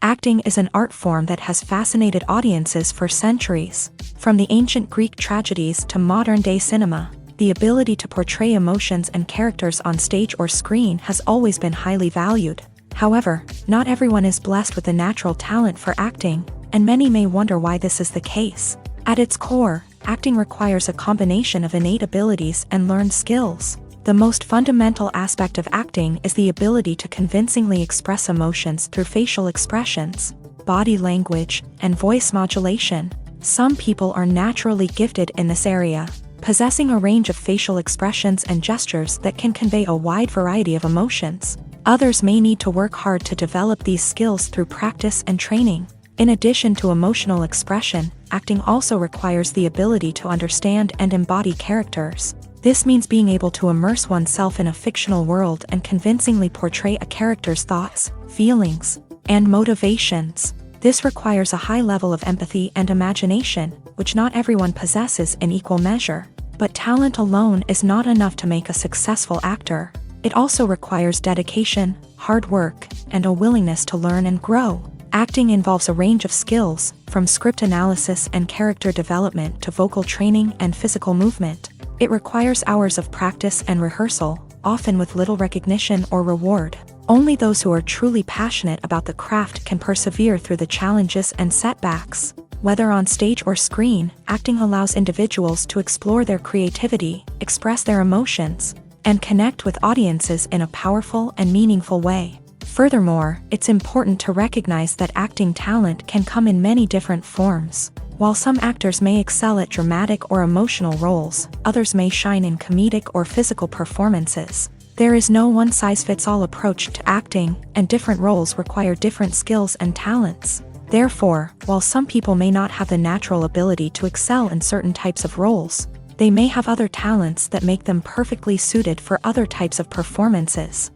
Acting is an art form that has fascinated audiences for centuries. From the ancient Greek tragedies to modern-day cinema, the ability to portray emotions and characters on stage or screen has always been highly valued. However, not everyone is blessed with a natural talent for acting, and many may wonder why this is the case. At its core, acting requires a combination of innate abilities and learned skills. The most fundamental aspect of acting is the ability to convincingly express emotions through facial expressions, body language, and voice modulation. Some people are naturally gifted in this area, possessing a range of facial expressions and gestures that can convey a wide variety of emotions. Others may need to work hard to develop these skills through practice and training. In addition to emotional expression, acting also requires the ability to understand and embody characters. This means being able to immerse oneself in a fictional world and convincingly portray a character's thoughts, feelings, and motivations. This requires a high level of empathy and imagination, which not everyone possesses in equal measure. But talent alone is not enough to make a successful actor. It also requires dedication, hard work, and a willingness to learn and grow. Acting involves a range of skills, from script analysis and character development to vocal training and physical movement. It requires hours of practice and rehearsal, often with little recognition or reward. Only those who are truly passionate about the craft can persevere through the challenges and setbacks. Whether on stage or screen, acting allows individuals to explore their creativity, express their emotions, and connect with audiences in a powerful and meaningful way. Furthermore, it's important to recognize that acting talent can come in many different forms. While some actors may excel at dramatic or emotional roles, others may shine in comedic or physical performances. There is no one-size-fits-all approach to acting, and different roles require different skills and talents. Therefore, while some people may not have the natural ability to excel in certain types of roles, they may have other talents that make them perfectly suited for other types of performances.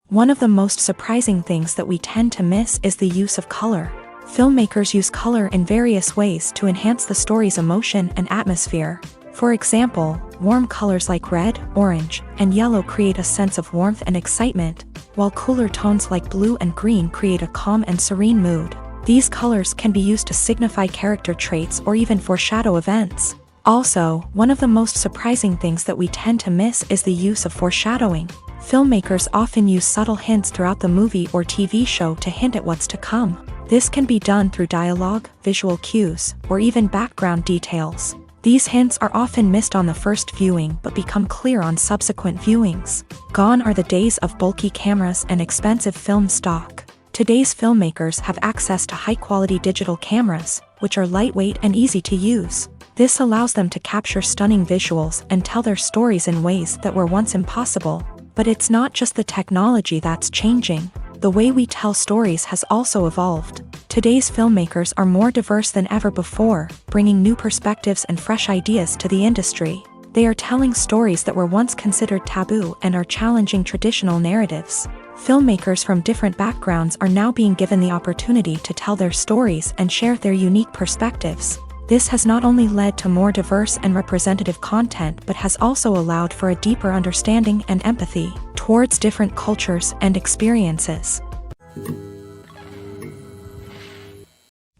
One of the most surprising things that we tend to miss is the use of color. Filmmakers use color in various ways to enhance the story's emotion and atmosphere. For example, warm colors like red, orange, and yellow create a sense of warmth and excitement, while cooler tones like blue and green create a calm and serene mood. These colors can be used to signify character traits or even foreshadow events. Also, one of the most surprising things that we tend to miss is the use of foreshadowing. Filmmakers often use subtle hints throughout the movie or TV show to hint at what's to come. This can be done through dialogue, visual cues, or even background details. These hints are often missed on the first viewing but become clear on subsequent viewings. Gone are the days of bulky cameras and expensive film stock. Today's filmmakers have access to high-quality digital cameras, which are lightweight and easy to use. This allows them to capture stunning visuals and tell their stories in ways that were once impossible. But it's not just the technology that's changing. The way we tell stories has also evolved. Today's filmmakers are more diverse than ever before, bringing new perspectives and fresh ideas to the industry. They are telling stories that were once considered taboo and are challenging traditional narratives. Filmmakers from different backgrounds are now being given the opportunity to tell their stories and share their unique perspectives. This has not only led to more diverse and representative content but has also allowed for a deeper understanding and empathy towards different cultures and experiences.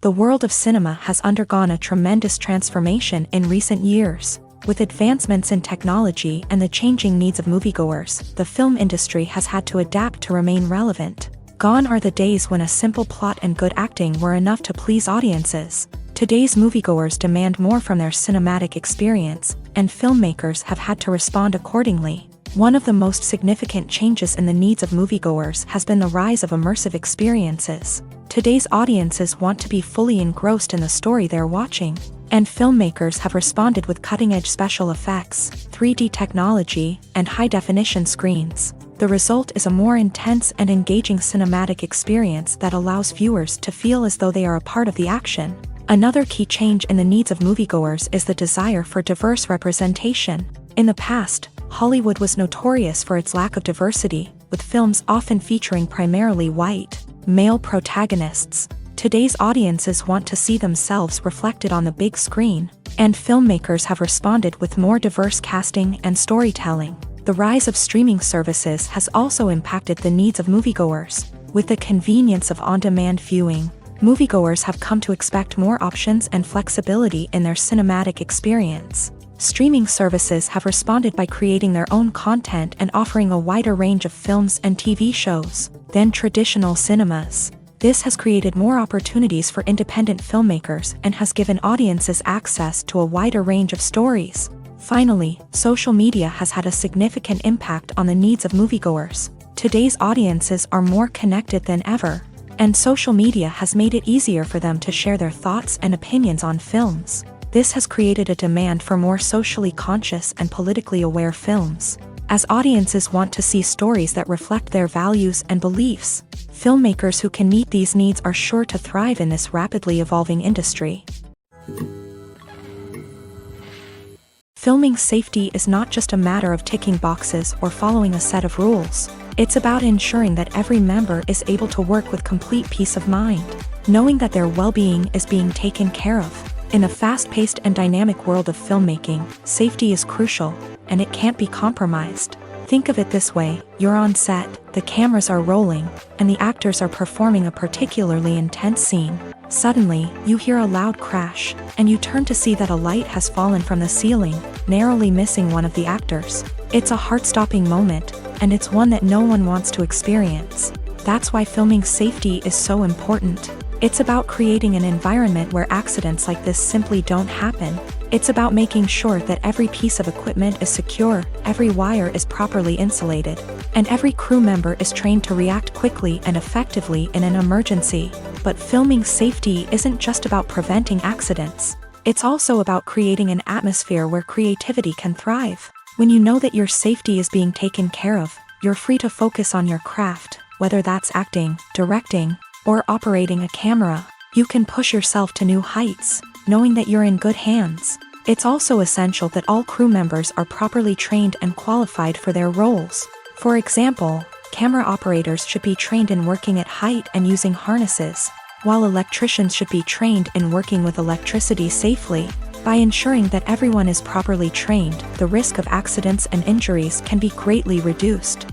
The world of cinema has undergone a tremendous transformation in recent years. With advancements in technology and the changing needs of moviegoers, the film industry has had to adapt to remain relevant. Gone are the days when a simple plot and good acting were enough to please audiences. Today's moviegoers demand more from their cinematic experience, and filmmakers have had to respond accordingly. One of the most significant changes in the needs of moviegoers has been the rise of immersive experiences. Today's audiences want to be fully engrossed in the story they're watching, and filmmakers have responded with cutting-edge special effects, 3D technology, and high-definition screens. The result is a more intense and engaging cinematic experience that allows viewers to feel as though they are a part of the action. Another key change in the needs of moviegoers is the desire for diverse representation. In the past, Hollywood was notorious for its lack of diversity, with films often featuring primarily white, male protagonists. Today's audiences want to see themselves reflected on the big screen, and filmmakers have responded with more diverse casting and storytelling. The rise of streaming services has also impacted the needs of moviegoers. With the convenience of on-demand viewing, moviegoers have come to expect more options and flexibility in their cinematic experience. Streaming services have responded by creating their own content and offering a wider range of films and TV shows than traditional cinemas. This has created more opportunities for independent filmmakers and has given audiences access to a wider range of stories. Finally, social media has had a significant impact on the needs of moviegoers. Today's audiences are more connected than ever, and social media has made it easier for them to share their thoughts and opinions on films. This has created a demand for more socially conscious and politically aware films. As audiences want to see stories that reflect their values and beliefs, filmmakers who can meet these needs are sure to thrive in this rapidly evolving industry. Filming safety is not just a matter of ticking boxes or following a set of rules. It's about ensuring that every member is able to work with complete peace of mind, knowing that their well-being is being taken care of. In the fast-paced and dynamic world of filmmaking, safety is crucial, and it can't be compromised. Think of it this way: you're on set, the cameras are rolling, and the actors are performing a particularly intense scene. Suddenly, you hear a loud crash, and you turn to see that a light has fallen from the ceiling, narrowly missing one of the actors. It's a heart-stopping moment, and it's one that no one wants to experience. That's why filming safety is so important. It's about creating an environment where accidents like this simply don't happen. It's about making sure that every piece of equipment is secure, every wire is properly insulated, and every crew member is trained to react quickly and effectively in an emergency. But filming safety isn't just about preventing accidents. It's also about creating an atmosphere where creativity can thrive. When you know that your safety is being taken care of, you're free to focus on your craft, whether that's acting, directing, or operating a camera. You can push yourself to new heights, knowing that you're in good hands. It's also essential that all crew members are properly trained and qualified for their roles. For example, camera operators should be trained in working at height and using harnesses, while electricians should be trained in working with electricity safely. By ensuring that everyone is properly trained, the risk of accidents and injuries can be greatly reduced.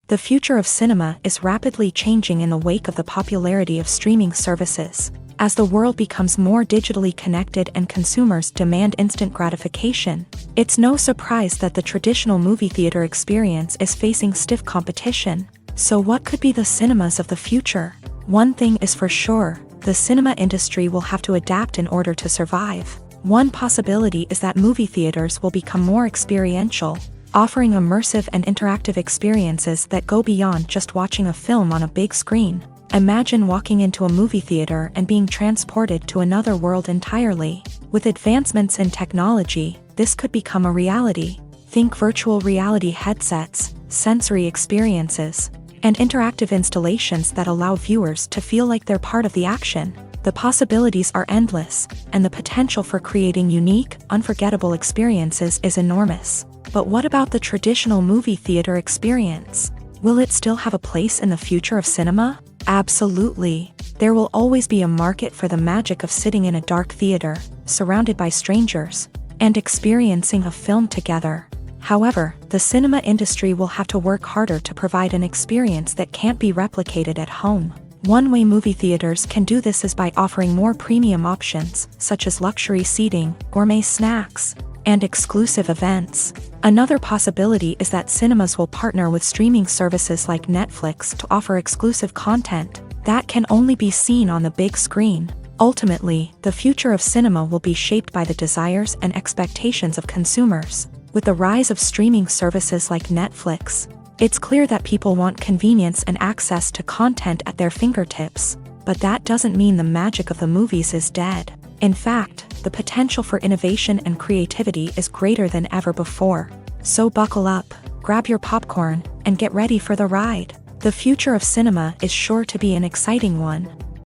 The future of cinema is rapidly changing in the wake of the popularity of streaming services. As the world becomes more digitally connected and consumers demand instant gratification, it's no surprise that the traditional movie theater experience is facing stiff competition. So what could be the cinemas of the future? One thing is for sure, the cinema industry will have to adapt in order to survive. One possibility is that movie theaters will become more experiential, offering immersive and interactive experiences that go beyond just watching a film on a big screen. Imagine walking into a movie theater and being transported to another world entirely. With advancements in technology, this could become a reality. Think virtual reality headsets, sensory experiences, and interactive installations that allow viewers to feel like they're part of the action. The possibilities are endless, and the potential for creating unique, unforgettable experiences is enormous. But what about the traditional movie theater experience? Will it still have a place in the future of cinema? Absolutely. There will always be a market for the magic of sitting in a dark theater, surrounded by strangers, and experiencing a film together. However, the cinema industry will have to work harder to provide an experience that can't be replicated at home. One way movie theaters can do this is by offering more premium options, such as luxury seating, gourmet snacks, and exclusive events. Another possibility is that cinemas will partner with streaming services like Netflix to offer exclusive content that can only be seen on the big screen. Ultimately, the future of cinema will be shaped by the desires and expectations of consumers. With the rise of streaming services like Netflix, it's clear that people want convenience and access to content at their fingertips. But that doesn't mean the magic of the movies is dead. In fact, the potential for innovation and creativity is greater than ever before. So buckle up, grab your popcorn, and get ready for the ride. The future of cinema is sure to be an exciting one.